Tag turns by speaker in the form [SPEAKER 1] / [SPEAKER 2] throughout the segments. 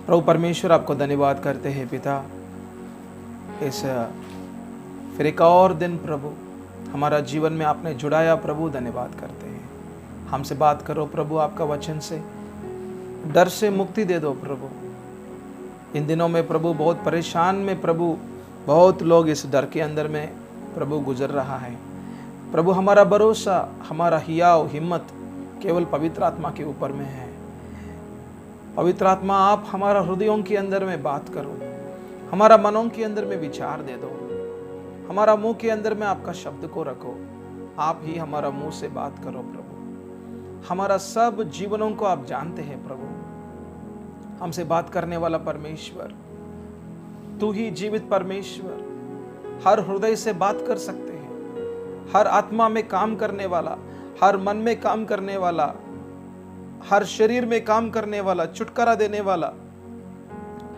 [SPEAKER 1] प्रभु परमेश्वर, आपको धन्यवाद करते हैं पिता, इस फिर एक और दिन प्रभु हमारा जीवन में आपने जुड़ाया प्रभु, धन्यवाद करते हैं। हमसे बात करो प्रभु, आपका वचन से डर से मुक्ति दे दो प्रभु। इन दिनों में प्रभु बहुत परेशान में प्रभु बहुत लोग इस डर के अंदर में प्रभु गुजर रहा है प्रभु। हमारा भरोसा, हमारा हियाव हिम्मत केवल पवित्र आत्मा के ऊपर में है। पवित्र आत्मा, आप हमारा हृदयों के अंदर में बात करो, हमारा मनों के अंदर में विचार दे दो, हमारा मुंह के अंदर में आपका शब्द को रखो। आप ही हमारा मुंह से बात करो प्रभु। हमारा सब जीवनों को आप जानते हैं प्रभु। हमसे बात करने वाला परमेश्वर, तू ही जीवित परमेश्वर, हर हृदय से बात कर सकते हैं, हर आत्मा में काम करने वाला, हर मन में काम करने वाला, हर शरीर में काम करने वाला, छुटकारा देने वाला,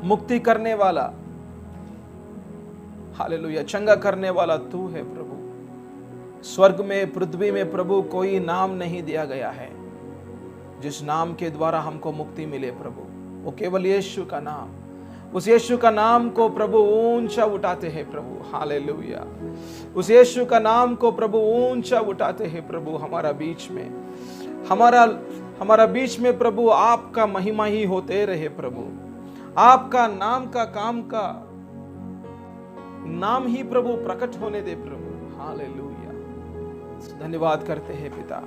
[SPEAKER 1] मुक्ति करने वाला, हालेलुया, चंगा करने वाला तू है प्रभु। स्वर्ग में पृथ्वी में प्रभु कोई नाम नहीं दिया गया है जिस नाम के द्वारा हमको मुक्ति मिले प्रभु, वो केवल यीशु का नाम। उस यीशु का नाम को प्रभु ऊंचा उठाते हैं प्रभु, हालेलुया। उस यीशु का नाम को प्रभु ऊंचा उठाते हैं प्रभु। हमारा बीच में हमारा बीच में प्रभु आपका महिमा ही होते रहे प्रभु। आपका नाम का काम का नाम ही प्रभु प्रकट होने दे प्रभु, हालेलुया। धन्यवाद करते हैं पिता,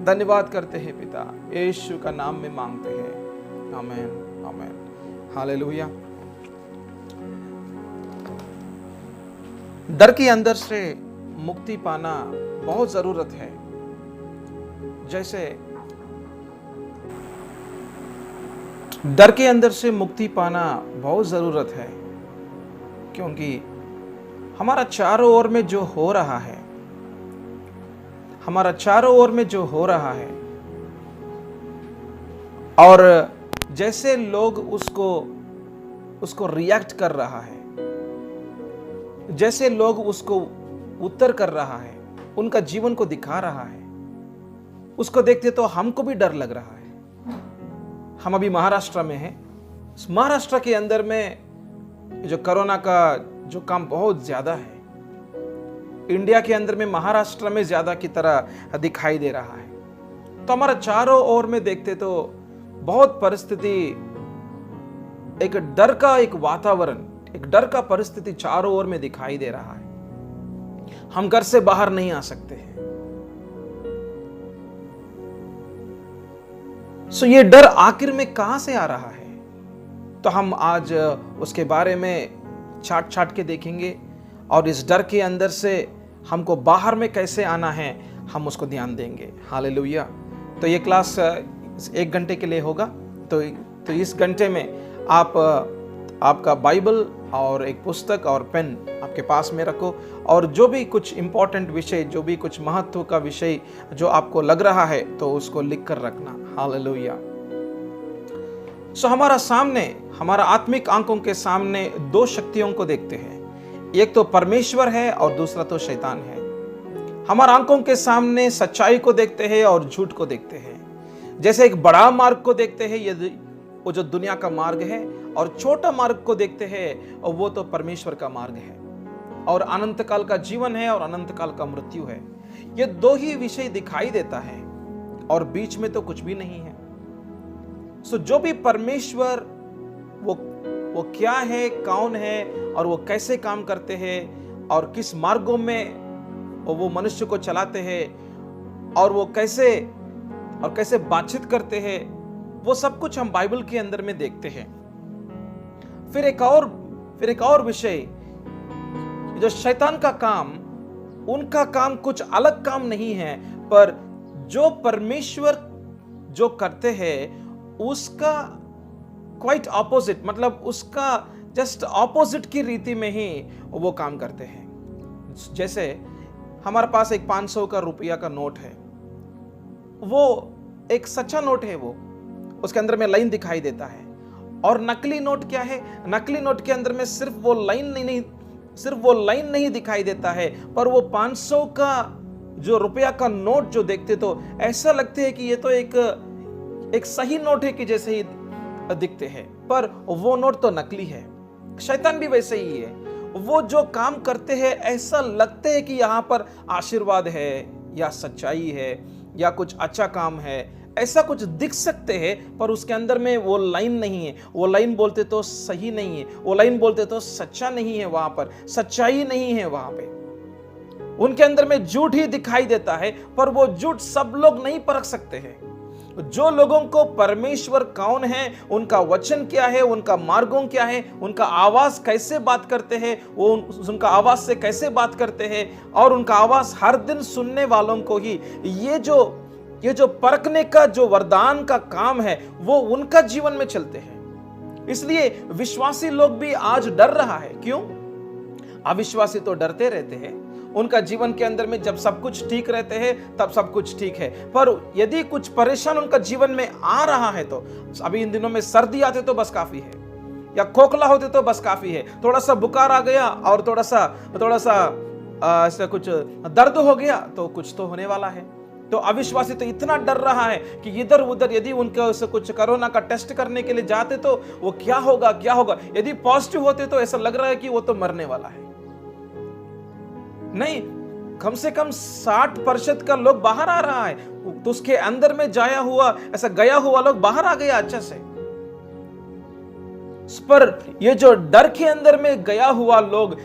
[SPEAKER 1] धन्यवाद करते हैं पिता, यीशु का नाम में मांगते हैं, आमीन आमीन, हालेलुया। डर के अंदर से मुक्ति पाना बहुत जरूरत है। जैसे डर के अंदर से मुक्ति पाना बहुत जरूरत है, क्योंकि हमारा चारों ओर में जो हो रहा है, हमारा चारों ओर में जो हो रहा है, और जैसे लोग उसको रिएक्ट कर रहा है, जैसे लोग उसको उत्तर कर रहा है, उनका जीवन को दिखा रहा है, उसको देखते तो हमको भी डर लग रहा है। हम अभी महाराष्ट्र में हैं। महाराष्ट्र के अंदर में जो कोरोना का जो काम बहुत ज्यादा है, इंडिया के अंदर में महाराष्ट्र में ज्यादा की तरह दिखाई दे रहा है। तो हमारा चारों ओर में देखते तो बहुत परिस्थिति, एक डर का एक वातावरण, एक डर का परिस्थिति चारों ओर में दिखाई दे रहा है। हम घर से बाहर नहीं आ सकते हैं। सो ये डर आखिर में कहां से आ रहा है, तो हम आज उसके बारे में छाट के देखेंगे, और इस डर के अंदर से हमको बाहर में कैसे आना है हम उसको ध्यान देंगे, हालेलुया। तो ये क्लास 1 घंटे के लिए होगा। तो इस घंटे में आपका बाइबल और एक पुस्तक और पेन आपके पास में रखो, और जो भी कुछ इंपॉर्टेंट विषय, जो भी कुछ महत्व का विषय जो आपको लग रहा है तो उसको लिख कर रखना, हालेलुया। सो हमारा सामने, हमारा आत्मिक आंखों के सामने 2 शक्तियों को देखते हैं। एक तो परमेश्वर है और दूसरा तो शैतान है। हमारा आंखों के सामने सच्चाई को देखते हैं और झूठ को देखते हैं। जैसे एक बड़ा मार्ग को देखते हैं, ये वो जो दुनिया का मार्ग है, और छोटा मार्ग को देखते हैं और वो तो परमेश्वर का मार्ग है, और अनंत काल का जीवन है और अनंत काल का मृत्यु है। ये 2 ही विषय दिखाई देता है और बीच में तो कुछ भी नहीं है। सो जो भी परमेश्वर वो क्या है, कौन है, और वो कैसे काम करते हैं, और किस मार्गों में वो मनुष्य को चलाते हैं, और वो कैसे बातचीत करते हैं, वो सब कुछ हम बाइबल के अंदर में देखते हैं। फिर एक और विषय, जो शैतान का काम, उनका काम कुछ अलग काम नहीं है, पर जो परमेश्वर जो करते हैं उसका क्वाइट ऑपोजिट, मतलब उसका जस्ट ऑपोजिट की रीति में ही वो काम करते हैं। जैसे हमारे पास एक 500 का रुपया का नोट है, वो एक सच्चा नोट है, वो उसके अंदर में लाइन दिखाई देता है। और नकली नोट क्या है, नकली नोट के अंदर में सिर्फ वो लाइन नहीं दिखाई देता है, पर वो 500 का जो रुपया का नोट जो देखते तो ऐसा लगते है कि ये तो एक सही नोट है कि जैसे ही दिखते हैं, पर वो नोट तो नकली है। शैतान भी वैसे ही है, वो जो काम करते हैं ऐसा लगते है कि यहाँ पर आशीर्वाद है या सच्चाई है या कुछ अच्छा काम है, ऐसा कुछ दिख सकते हैं, पर उसके अंदर में वो लाइन नहीं है। वो लाइन बोलते तो सही नहीं है, वो लाइन बोलते तो सच्चा नहीं है, वहां पर सच्चाई नहीं है। वहां पे उनके अंदर में झूठ ही दिखाई देता है, पर वो झूठ सब लोग नहीं परख सकते हैं। जो लोगों को परमेश्वर कौन है, उनका वचन क्या है, उनका मार्गों क्या है, उनका आवाज कैसे बात करते हैं, वो उनका आवाज से कैसे बात करते हैं, और उनका आवाज हर दिन सुनने वालों को ही ये जो परखने का जो वरदान का काम है वो उनका जीवन में चलते हैं। इसलिए विश्वासी लोग भी आज डर रहा है। क्यों? अविश्वासी तो डरते रहते हैं। उनका जीवन के अंदर में जब सब कुछ ठीक रहते हैं तब सब कुछ ठीक है, पर यदि कुछ परेशान उनका जीवन में आ रहा है, तो अभी इन दिनों में सर्दी आते तो बस काफी है, या खोखला होते तो बस काफी है, थोड़ा सा बुखार आ गया और थोड़ा सा ऐसा कुछ दर्द हो गया तो कुछ तो होने वाला है। तो अविश्वासी तो इतना डर रहा है कि इधर उधर यदि उनके से कुछ कोरोना का टेस्ट करने के लिए जाते तो वो क्या होगा। यदि पॉजिटिव होते तो ऐसा लग रहा है कि वो तो मरने वाला है। नहीं, कम से कम 60% का लोग बाहर आ रहा है, तो उसके अंदर में गया हुआ लोग बाहर आ गया अच्छा से। पर ये जो डर के अंदर में गया हुआ लोग,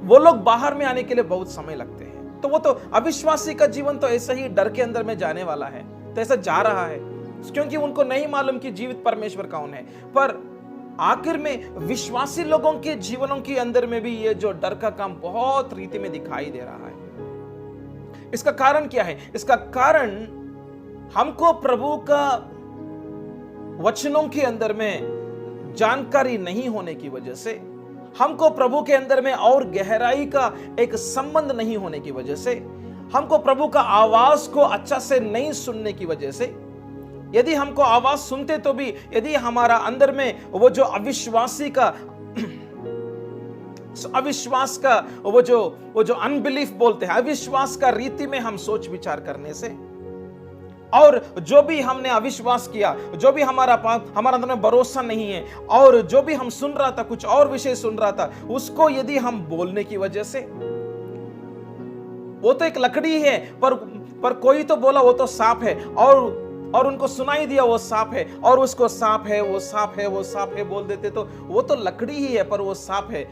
[SPEAKER 1] वो लोग बाहर में आने के लिए बहुत समय लगते हैं। तो वो तो अविश्वासी का जीवन तो ऐसा ही डर के अंदर में जाने वाला है, तो ऐसा जा रहा है, क्योंकि उनको नहीं मालूम कि जीवित परमेश्वर कौन है। पर आखिर में विश्वासी लोगों के जीवनों के अंदर में भी ये जो डर का काम बहुत रीति में दिखाई दे रहा है। इसका कारण क्या है? इसका कारण हमको प्रभु का वचनों के अंदर में जानकारी नहीं होने की वजह से, हमको प्रभु के अंदर में और गहराई का एक संबंध नहीं होने की वजह से, हमको प्रभु का आवाज को अच्छा से नहीं सुनने की वजह से, यदि हमको आवाज सुनते तो भी यदि हमारा अंदर में वो जो अविश्वास का वो जो अनबिलीफ बोलते हैं, अविश्वास का रीति में हम सोच विचार करने से, और जो भी हमने अविश्वास किया, जो भी हमारा अंदर में भरोसा नहीं है, और जो भी हम सुन रहा था, कुछ और विषय सुन रहा था, उसको यदि हम बोलने की वजह से, वो तो एक लकड़ी है, पर कोई तो बोला वो तो सांप है, और उनको सुनाई दिया वो सांप है, और उसको सांप है, वो सांप है बोल देते, तो वो तो लकड़ी ही है पर वो सांप है,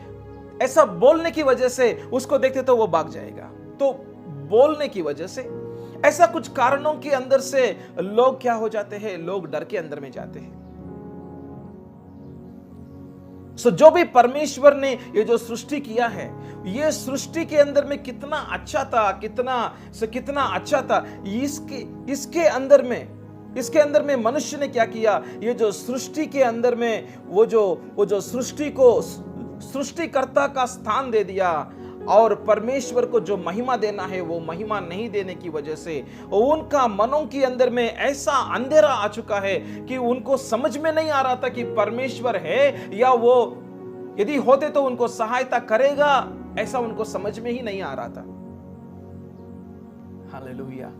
[SPEAKER 1] ऐसा बोलने की वजह से उसको देखते तो वो भाग जाएगा। तो बोलने की वजह से, ऐसा कुछ कारणों के अंदर से लोग क्या हो जाते हैं, लोग डर के अंदर में जाते हैं। जो भी परमेश्वर ने ये जो सृष्टि किया है, ये सृष्टि के अंदर में कितना अच्छा था, कितना अच्छा था। इसके अंदर में मनुष्य ने क्या किया, ये जो सृष्टि के अंदर में वो जो सृष्टि को सृष्टिकर्ता का स्थान दे दिया, और परमेश्वर को जो महिमा देना है वो महिमा नहीं देने की वजह से उनका मनों के अंदर में ऐसा अंधेरा आ चुका है कि उनको समझ में नहीं आ रहा था कि परमेश्वर है, या वो यदि होते तो उनको सहायता करेगा, ऐसा उनको समझ में ही नहीं आ रहा था। हालेलुया।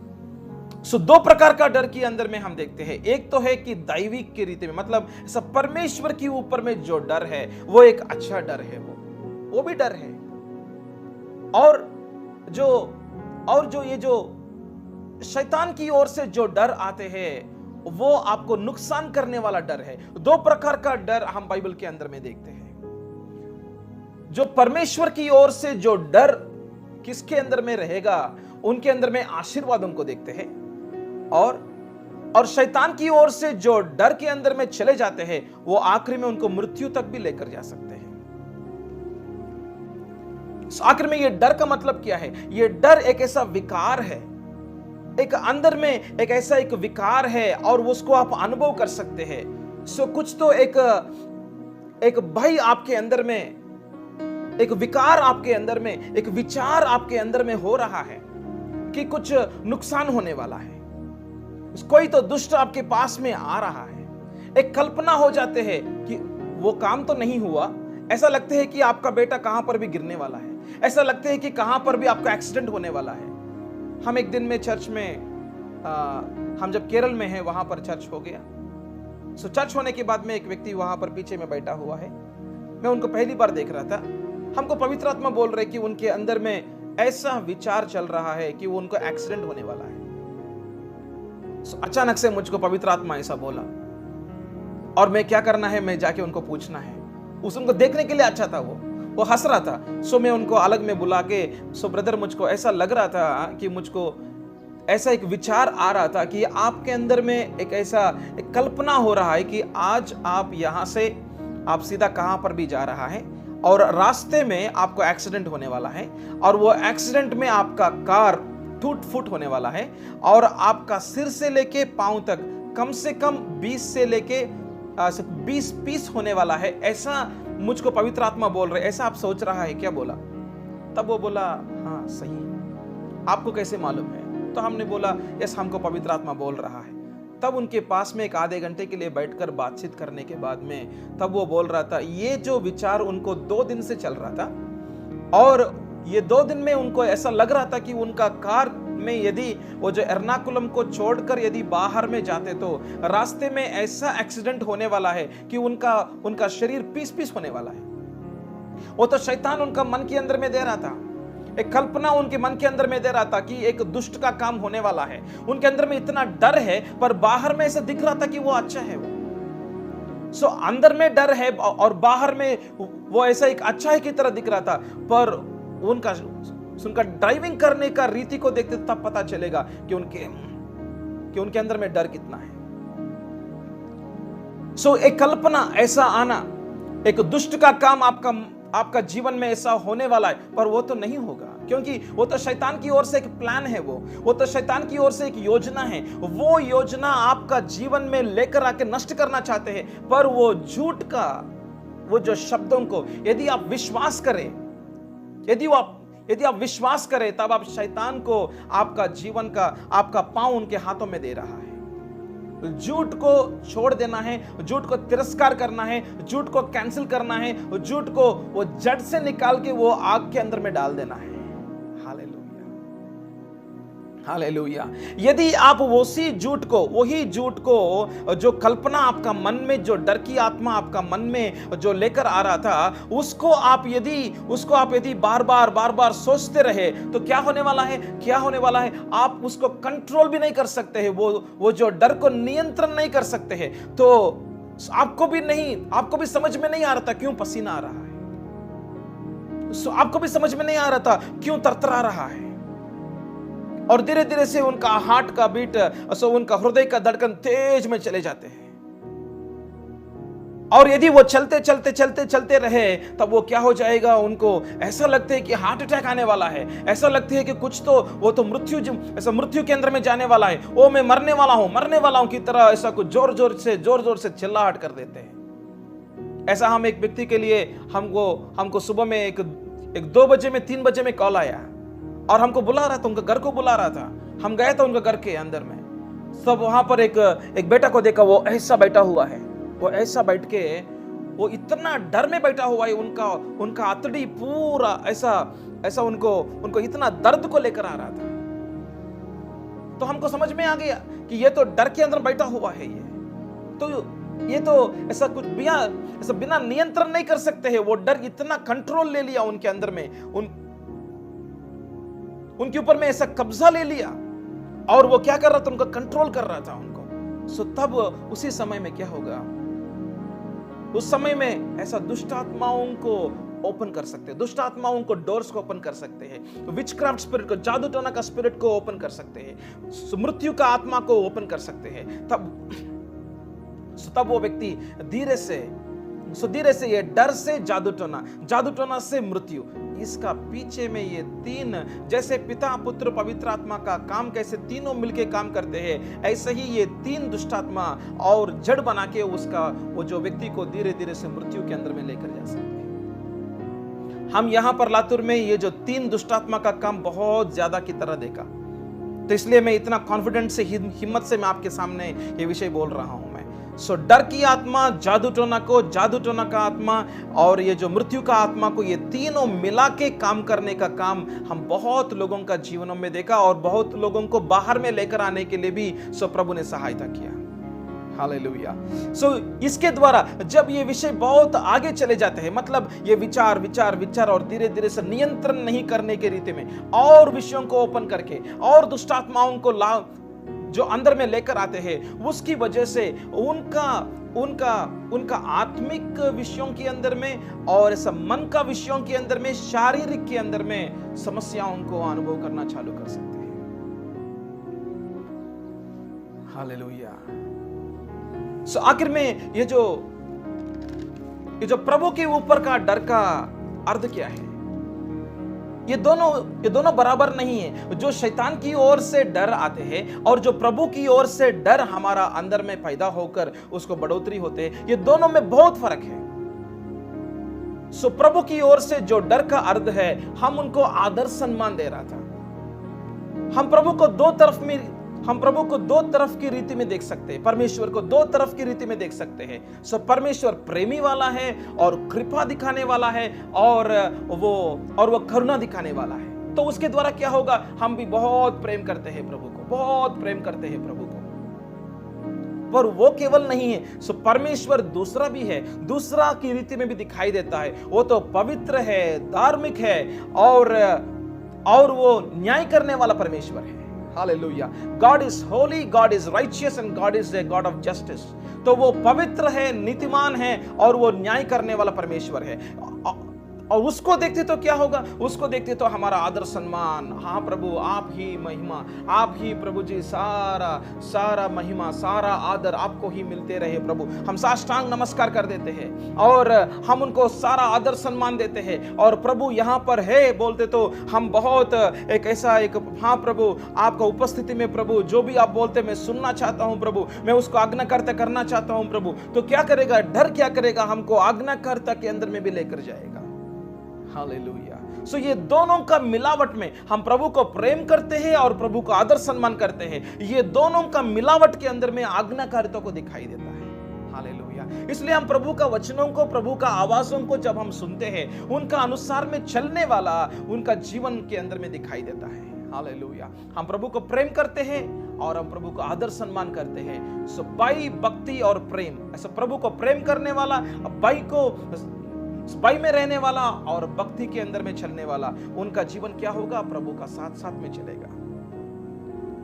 [SPEAKER 1] दो प्रकार का डर के अंदर में हम देखते हैं। एक तो है कि दैविक की रीति में, मतलब सब परमेश्वर के ऊपर में जो डर है वो एक अच्छा डर है, वो भी डर है। और जो ये जो शैतान की ओर से जो डर आते हैं वो आपको नुकसान करने वाला डर है। दो प्रकार का डर हम बाइबल के अंदर में देखते हैं। जो परमेश्वर की ओर से जो डर किसके अंदर में रहेगा, उनके अंदर में आशीर्वाद उनको देखते हैं, और शैतान की ओर से जो डर के अंदर में चले जाते हैं वो आखिर में उनको मृत्यु तक भी लेकर जा सकते हैं। आखिर में ये डर का मतलब क्या है? ये डर एक ऐसा विकार है, एक अंदर में एक ऐसा एक विकार है, और उसको आप अनुभव कर सकते हैं। कुछ तो एक भय आपके अंदर में, एक विकार आपके अंदर में, एक विचार आपके अंदर में हो रहा है कि कुछ नुकसान होने वाला है, कोई तो दुष्ट आपके पास में आ रहा है। एक कल्पना हो जाते हैं कि वो काम तो नहीं हुआ, ऐसा लगते है कि आपका बेटा कहां पर भी गिरने वाला है, ऐसा लगते है कि कहां पर भी आपका एक्सीडेंट होने वाला है। हम एक दिन में चर्च में हम जब केरल में हैं वहां पर चर्च हो गया, सो चर्च होने के बाद में एक व्यक्ति वहां पर पीछे में बैठा हुआ है। मैं उनको पहली बार देख रहा था। हमको पवित्र आत्मा बोल रहे कि उनके अंदर में ऐसा विचार चल रहा है कि वो उनको एक्सीडेंट होने वाला है। अचानक से मुझको पवित्र आत्मा ऐसा बोला और मैं क्या करना है, मैं जाके उनको पूछना है। उनको देखने के लिए अच्छा था, वो हंस रहा था। सो मैं उनको अलग में बुला के, सो ब्रदर मुझको ऐसा लग रहा था कि मुझको ऐसा एक विचार आ रहा था कि आपके अंदर में एक ऐसा एक कल्पना हो रहा है कि आज आप यहां से आप सीधा कहां पर भी जा रहा है और रास्ते में आपको एक्सीडेंट होने वाला है और वो एक्सीडेंट में आपका कार टूट फूट होने वाला है और आपका सिर से लेके पांव तक कम से कम 20 से लेके 20 पीस होने वाला है। ऐसा मुझको पवित्र आत्मा बोल रहे, ऐसा आप सोच रहा है क्या? बोला। तब वो बोला हाँ सही, आपको कैसे मालूम है? तो हमने बोला यस, हमको पवित्र आत्मा बोल रहा है। तब उनके पास में एक आधे घंटे के लिए बैठकर बातचीत करने के बाद में तब वो बोल रहा था, ये जो विचार उनको 2 दिन से चल रहा था और ये 2 दिन में उनको ऐसा लग रहा था कि उनका कार में यदि वो जो एर्नाकुलम को छोड़कर यदि बाहर में जाते तो रास्ते में ऐसा एक्सीडेंट होने वाला है कि उनका शरीर पीस पीस होने वाला है। वो तो शैतान उनका मन के अंदर में दे रहा था, एक कल्पना उनके मन के अंदर में दे रहा था कि एक दुष्ट का काम होने वाला है। उनके अंदर में इतना डर है पर बाहर में ऐसा दिख रहा था कि वो अच्छा है। वो अंदर में डर है और बाहर में वो ऐसा एक अच्छा है की तरह दिख रहा था, पर उनका ड्राइविंग करने का रीति को देखते तब पता चलेगा कि उनके अंदर में डर कितना है। एक कल्पना ऐसा आना, एक दुष्ट का काम आपका जीवन में ऐसा होने वाला है, पर वो तो नहीं होगा क्योंकि वो तो शैतान की ओर से एक प्लान है। वो तो शैतान की ओर से एक योजना है। वो योजना आपका जीवन में लेकर आके नष्ट करना चाहते हैं, पर वो झूठ का वो जो शब्दों को यदि आप विश्वास करें, यदि आप विश्वास करें, तब आप शैतान को आपका जीवन का आपका पांव उनके हाथों में दे रहा है। झूठ को छोड़ देना है, झूठ को तिरस्कार करना है, झूठ को कैंसिल करना है, झूठ को वो जड़ से निकाल के वो आग के अंदर में डाल देना है। हालेलुया। यदि आप वही झूठ को जो कल्पना आपका मन में, जो डर की आत्मा आपका मन में जो लेकर आ रहा था, उसको आप यदि बार बार सोचते रहे तो क्या होने वाला है? आप उसको कंट्रोल भी नहीं कर सकते हैं। वो जो डर को नियंत्रण नहीं कर सकते हैं। तो आपको भी समझ में नहीं आ रहा था क्यों पसीना आ रहा है, आपको भी समझ में नहीं आ रहा था क्यों तरतरा रहा है। और धीरे धीरे से उनका हार्ट का बीट, उनका हृदय का धड़कन तेज में चले जाते हैं। और यदि वो चलते रहे तब वो क्या हो जाएगा? उनको ऐसा लगता है कि हार्ट अटैक आने वाला है, ऐसा लगता है कि कुछ तो वो तो मृत्यु के अंदर में जाने वाला है, ओ मैं मरने वाला हूं की तरह ऐसा कुछ जोर जोर से चिल्लाहट कर देते हैं। ऐसा हम एक व्यक्ति के लिए हमको सुबह में एक 2 बजे में 3 बजे में कॉल आया और हमको बुला रहा था, उनके घर को बुला रहा था। हम गए थे उनके घर के अंदर में, सब वहां पर एक बेटा को देखा, वो ऐसा बैठा हुआ है, वो ऐसा बैठ के वो इतना डर में बैठा हुआ है, उनका आतड़ी पूरा ऐसा उनको इतना दर्द को लेकर आ रहा था। तो हमको समझ में आ गया कि ये तो डर के अंदर बैठा हुआ है, ये तो ऐसा कुछ बिना नियंत्रण नहीं कर सकते हैं। वो डर इतना कंट्रोल ले लिया उनके अंदर में, उनके ऊपर में ऐसा कब्जा ले लिया और वो क्या कर रहा था? उनको कंट्रोल कर रहा था उनको। तब उसी समय में क्या होगा? उस समय में ऐसा दुष्ट आत्माओं को ओपन कर सकते हैं, दुष्ट आत्माओं को डोर्स को ओपन कर सकते हैं, विचक्राफ्ट स्पिरिट को, जादू टोना का स्पिरिट को ओपन कर सकते हैं, मृत्यु का आत्मा को ओपन कर सकते हैं। तब वो व्यक्ति धीरे से ये डर से जादू टोना से मृत्यु, इसका पीछे में ये 3 जैसे पिता पुत्र पवित्र आत्मा का काम कैसे तीनों मिलके काम करते हैं, ऐसे ही ये 3 दुष्ट आत्मा और जड़ बना के वो जो व्यक्ति को धीरे धीरे से मृत्यु के अंदर में लेकर जा सकते हैं। हम यहां पर लातूर में ये जो 3 दुष्ट आत्मा का काम बहुत ज्यादा की तरह देखा, तो इसलिए मैं इतना कॉन्फिडेंट से हिम्मत से मैं आपके सामने ये विषय बोल रहा हूं। डर की आत्मा, जादू टोना का आत्मा और ये जो मृत्यु का आत्मा को, ये तीनों मिला के काम करने का काम हम बहुत लोगों का जीवनों में देखा और बहुत लोगों को बाहर में लेकर आने के लिए भी प्रभु ने सहायता किया। हालेलुया। सो इसके द्वारा जब ये विषय बहुत आगे चले जाते हैं, मतलब ये विचार विचार विचार और धीरे धीरे से नियंत्रण नहीं करने के रीति में और विषयों को ओपन करके और दुष्टात्माओं को जो अंदर में लेकर आते हैं, उसकी वजह से उनका आत्मिक विषयों के अंदर में और ऐसा मन का विषयों के अंदर में, शारीरिक के अंदर में समस्याओं को अनुभव करना चालू कर सकते हैं। हालेलुया। सो आखिर में ये जो प्रभु के ऊपर का डर का अर्थ क्या है? ये दोनों बराबर नहीं है। जो शैतान की ओर से डर आते हैं और जो प्रभु की ओर से डर हमारा अंदर में पैदा होकर उसको बढ़ोतरी होते हैं, ये दोनों में बहुत फर्क है। सो प्रभु की ओर से जो डर का अर्थ है, हम उनको आदर सम्मान दे रहा था। हम प्रभु को दो तरफ की रीति में देख सकते हैं, परमेश्वर को दो तरफ की रीति में देख सकते हैं। सो परमेश्वर प्रेमी वाला है और कृपा दिखाने वाला है और वो करुणा दिखाने वाला है। तो उसके द्वारा क्या होगा? हम भी बहुत प्रेम करते हैं प्रभु को, बहुत प्रेम करते हैं प्रभु को। पर वो केवल नहीं है, सो परमेश्वर दूसरा भी है, दूसरा की रीति में भी दिखाई देता है। वो तो पवित्र है, धार्मिक है और वो न्याय करने वाला परमेश्वर है। Hallelujah. God is Holi, God is righteous and God is a god of justice. तो वो पवित्र है, नीतिमान है और वो न्याय करने वाला परमेश्वर है। और उसको देखते तो क्या होगा? उसको देखते तो हमारा आदर सम्मान, हाँ प्रभु आप ही महिमा, आप ही प्रभु जी, सारा महिमा, सारा आदर आपको ही मिलते रहे प्रभु। हम साष्टांग नमस्कार कर देते हैं और हम उनको सारा आदर सम्मान देते हैं। और प्रभु यहाँ पर है बोलते तो हम बहुत हाँ प्रभु आपका उपस्थिति में प्रभु जो भी आप बोलते मैं सुनना चाहता हूँ प्रभु, मैं उसको आज्ञाकर्ता करना चाहता हूँ प्रभु। तो क्या करेगा? डर क्या करेगा? हमको आज्ञाकर्ता के अंदर में भी लेकर जाएगा। हालेलुया। सो ये दोनों का मिलावट में हम प्रभु को प्रेम करते हैं और प्रभु को आदर सम्मान करते हैं। ये दोनों का मिलावट के अंदर में आज्ञाकारिता को दिखाई देता है। हालेलुया। इसलिए हम प्रभु का वचनों को, प्रभु का आवाजों को जब हम सुनते हैं, उनका अनुसार में चलने वाला उनका जीवन के अंदर में दिखाई देता है। हालेलुया। हम प्रभु को प्रेम करते हैं और हम प्रभु को आदर सम्मान करते हैं। सो बाई भक्ति और प्रेम, ऐसा प्रभु को प्रेम करने वाला, बाई में रहने वाला और भक्ति के अंदर में चलने वाला, उनका जीवन क्या होगा? प्रभु का साथ साथ में चलेगा।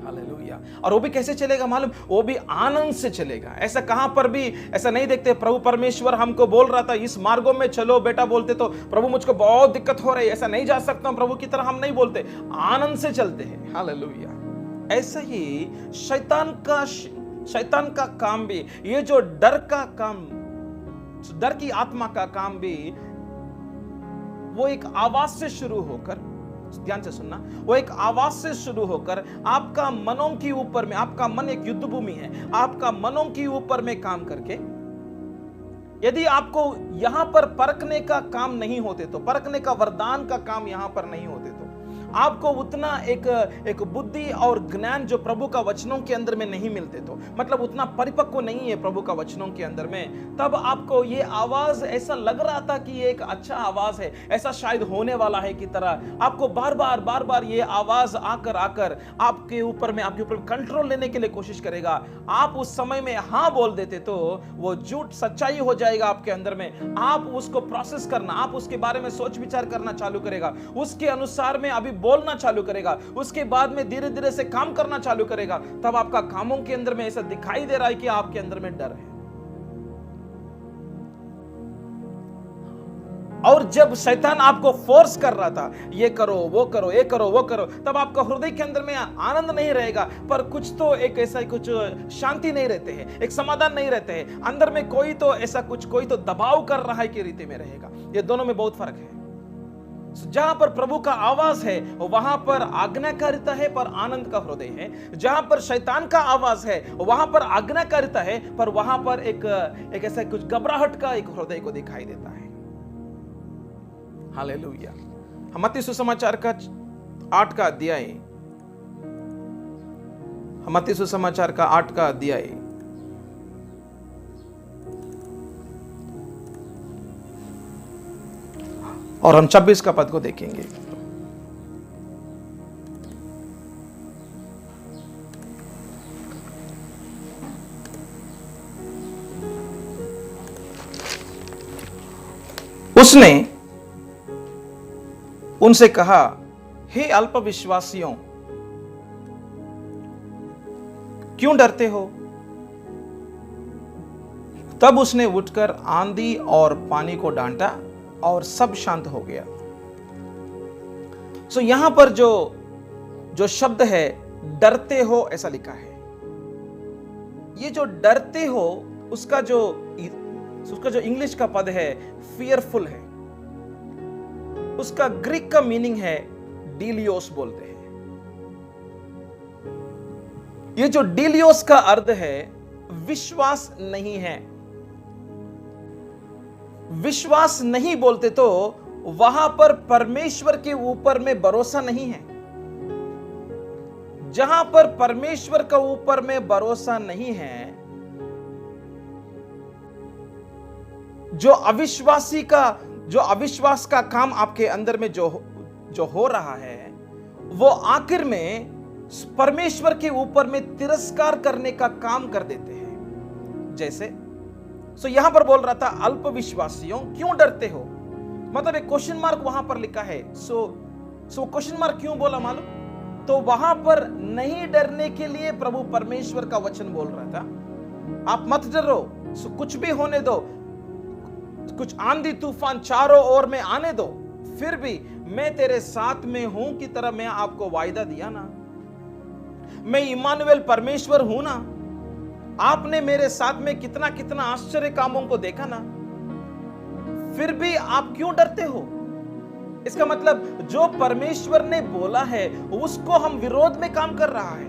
[SPEAKER 1] हालेलुया। और वो भी कैसे चलेगा मालूम? वो भी आनंद से चलेगा। ऐसा कहां पर भी ऐसा नहीं देखते प्रभु परमेश्वर हमको बोल रहा था इस मार्गों में चलो बेटा, बोलते तो प्रभु मुझको बहुत दिक्कत हो रही है, ऐसा नहीं जा सकता हूं प्रभु की तरह, हम नहीं बोलते, आनंद से चलते हैं। हालेलुया। ऐसा ही शैतान का काम भी, ये जो डर का काम, डर की आत्मा का काम भी, वो एक आवाज से शुरू होकर, ध्यान से सुनना, वो एक आवाज से शुरू होकर आपका मनों के ऊपर में, आपका मन एक युद्ध भूमि है, आपका मनों के ऊपर में काम करके, यदि आपको यहां पर परखने का काम नहीं होते तो, परखने का वरदान का काम यहां पर नहीं होते तो, आपको उतना एक बुद्धि और ज्ञान जो प्रभु का वचनों के अंदर में नहीं मिलते तो, मतलब उतना परिपक्व नहीं है प्रभु का वचनों के अंदर में, तब आपको ये आवाज ऐसा लग रहा था कि ये एक अच्छा आवाज है, ऐसा शायद होने वाला है की तरह, आपको बार बार ये आवाज आकर आपके ऊपर में कंट्रोल लेने के लिए कोशिश करेगा। आप उस समय में हाँ बोल देते तो वो झूठ सच्चाई हो जाएगा आपके अंदर में। आप उसको प्रोसेस करना, आप उसके बारे में सोच विचार करना चालू करेगा, उसके अनुसार में अभी बोलना चालू करेगा, उसके बाद में धीरे धीरे से काम करना चालू करेगा। तब आपका कामों के अंदर में ऐसा दिखाई दे रहा है कि आपके अंदर में डर है। और जब शैतान आपको फोर्स कर रहा था ये करो वो करो, ये करो वो करो, तब आपका हृदय के अंदर में आनंद नहीं रहेगा, पर कुछ तो एक ऐसा कुछ शांति नहीं रहते हैं, एक समाधान नहीं रहते हैं अंदर में, कोई तो दबाव कर रहा है की रीति में रहेगा। ये दोनों में बहुत फर्क है। जहां पर प्रभु का आवाज है वहां पर आज्ञाकारिता है पर आनंद का हृदय है। जहां पर शैतान का आवाज है वहां पर आज्ञाकारिता है पर वहां पर एक ऐसा कुछ घबराहट का एक हृदय को दिखाई देता है। हालेलुया। मत्ती सुसमाचार का 8 का अध्याय, मत्ती सुसमाचार का 8 का अध्याय और हम 26 का पद को देखेंगे। उसने उनसे कहा, हे अल्पविश्वासियों, क्यों डरते हो? तब उसने उठकर आंधी और पानी को डांटा और सब शांत हो गया। सो यहां पर जो शब्द है डरते हो ऐसा लिखा है। ये जो डरते हो उसका जो इंग्लिश का पद है फियरफुल है। उसका ग्रीक का मीनिंग है डीलियोस बोलते हैं। ये जो डीलियोस का अर्थ है विश्वास नहीं है। विश्वास नहीं बोलते तो वहां पर परमेश्वर के ऊपर में भरोसा नहीं है। जहां पर परमेश्वर का ऊपर में भरोसा नहीं है, जो अविश्वास का काम आपके अंदर में जो हो रहा है, वो आखिर में परमेश्वर के ऊपर में तिरस्कार करने का काम कर देते हैं। जैसे यहां पर बोल रहा था, अल्पविश्वासियों क्यों डरते हो, मतलब एक क्वेश्चन मार्क वहां पर लिखा है। क्वेश्चन मार्क क्यों बोला मालूम? तो वहां पर नहीं डरने के लिए प्रभु परमेश्वर का वचन बोल रहा था, आप मत डरो, कुछ भी होने दो, कुछ आंधी तूफान चारों ओर में आने दो, फिर भी मैं तेरे साथ में हूं की तरह मैं आपको वायदा दिया ना। मैं इमानुएल परमेश्वर हूं ना। आपने मेरे साथ में कितना कितना आश्चर्य कामों को देखा ना, फिर भी आप क्यों डरते हो? इसका मतलब जो परमेश्वर ने बोला है उसको हम विरोध में काम कर रहा है।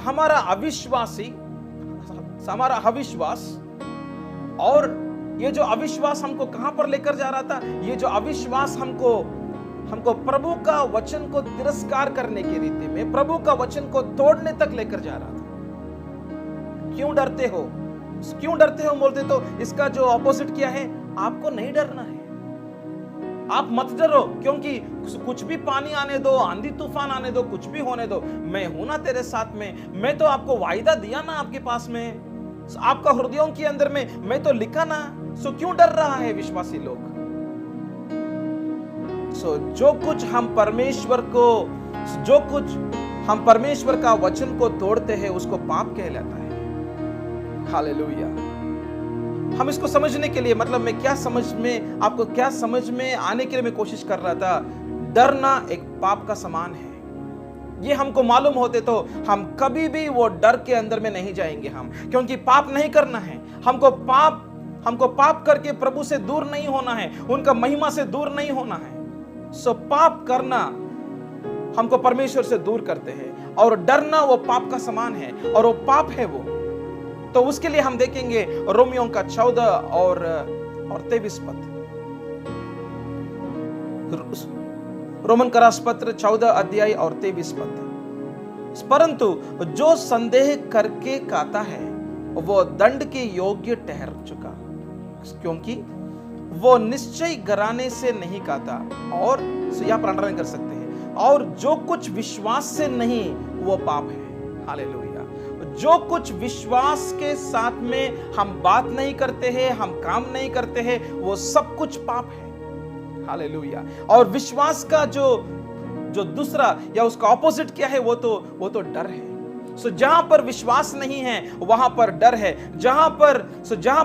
[SPEAKER 1] हमारा अविश्वास, और ये जो अविश्वास हमको कहां पर लेकर जा रहा था? ये जो अविश्वास हमको प्रभु का वचन को तिरस्कार करने की रीति में, प्रभु का वचन को तोड़ने तक लेकर जा रहा था। क्यों डरते हो? क्यों डरते हो बोलते तो इसका जो ऑपोजिट क्या है? आपको नहीं डरना है। आप मत डरो, क्योंकि कुछ भी पानी आने दो, आंधी तूफान आने दो, कुछ भी होने दो, मैं हूं ना तेरे साथ में। मैं तो आपको वायदा दिया ना आपके पास में, आपका हृदयों के अंदर में मैं तो लिखा ना। क्यों डर रहा है विश्वासी लोग? जो कुछ हम परमेश्वर का वचन को तोड़ते हैं उसको पाप कहलाता है। हालेलुया। हम इसको समझने के लिए, मतलब आपको क्या समझ में आने के लिए मैं कोशिश कर रहा था। डरना एक पाप का समान है। ये हमको मालूम होते तो हम कभी भी वो डर के अंदर में नहीं जाएंगे हम, क्योंकि पाप नहीं करना है हमको। पाप करके प्रभु से दूर नहीं होना है, उनका महिमा से दूर नहीं होना है। पाप करना हमको परमेश्वर से दूर करते हैं, और डरना वो पाप का समान है, और वो पाप है वो। तो उसके लिए हम देखेंगे रोमियों का 14 और 23 पद। रोमन का राष्ट्र पत्र 14 अध्याय और 23 पद। परंतु जो संदेह करके कहता है वो दंड के योग्य ठहर चुका, क्योंकि वो निश्चय कराने से नहीं कहता, और यहां पर अंडरलाइन कर सकते हैं, और जो कुछ विश्वास से नहीं वो पाप है। हालेलुया। जो कुछ विश्वास के साथ में हम बात नहीं करते हैं, हम काम नहीं करते हैं, वो सब कुछ पाप है। हालेलुया। और विश्वास का जो दूसरा या उसका ऑपोजिट क्या है? वो तो डर है। जहां पर विश्वास नहीं है वहां पर डर है। जहां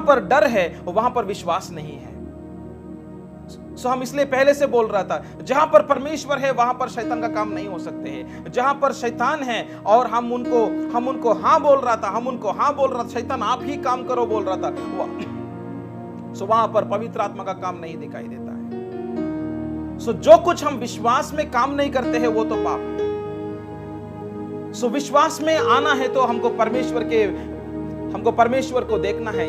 [SPEAKER 1] पर डर है वहां पर विश्वास नहीं है। हम इसलिए पहले से बोल रहा था, जहां पर परमेश्वर है वहां पर शैतान का काम नहीं हो सकते हैं। जहां पर शैतान है और हम उनको हाँ बोल रहा था, शैतान आप ही काम करो बोल रहा था, वहां पर पवित्र आत्मा का काम नहीं दिखाई देता है। जो कुछ हम विश्वास में काम नहीं करते हैं वो तो पाप है। विश्वास में आना है तो हमको परमेश्वर को देखना है।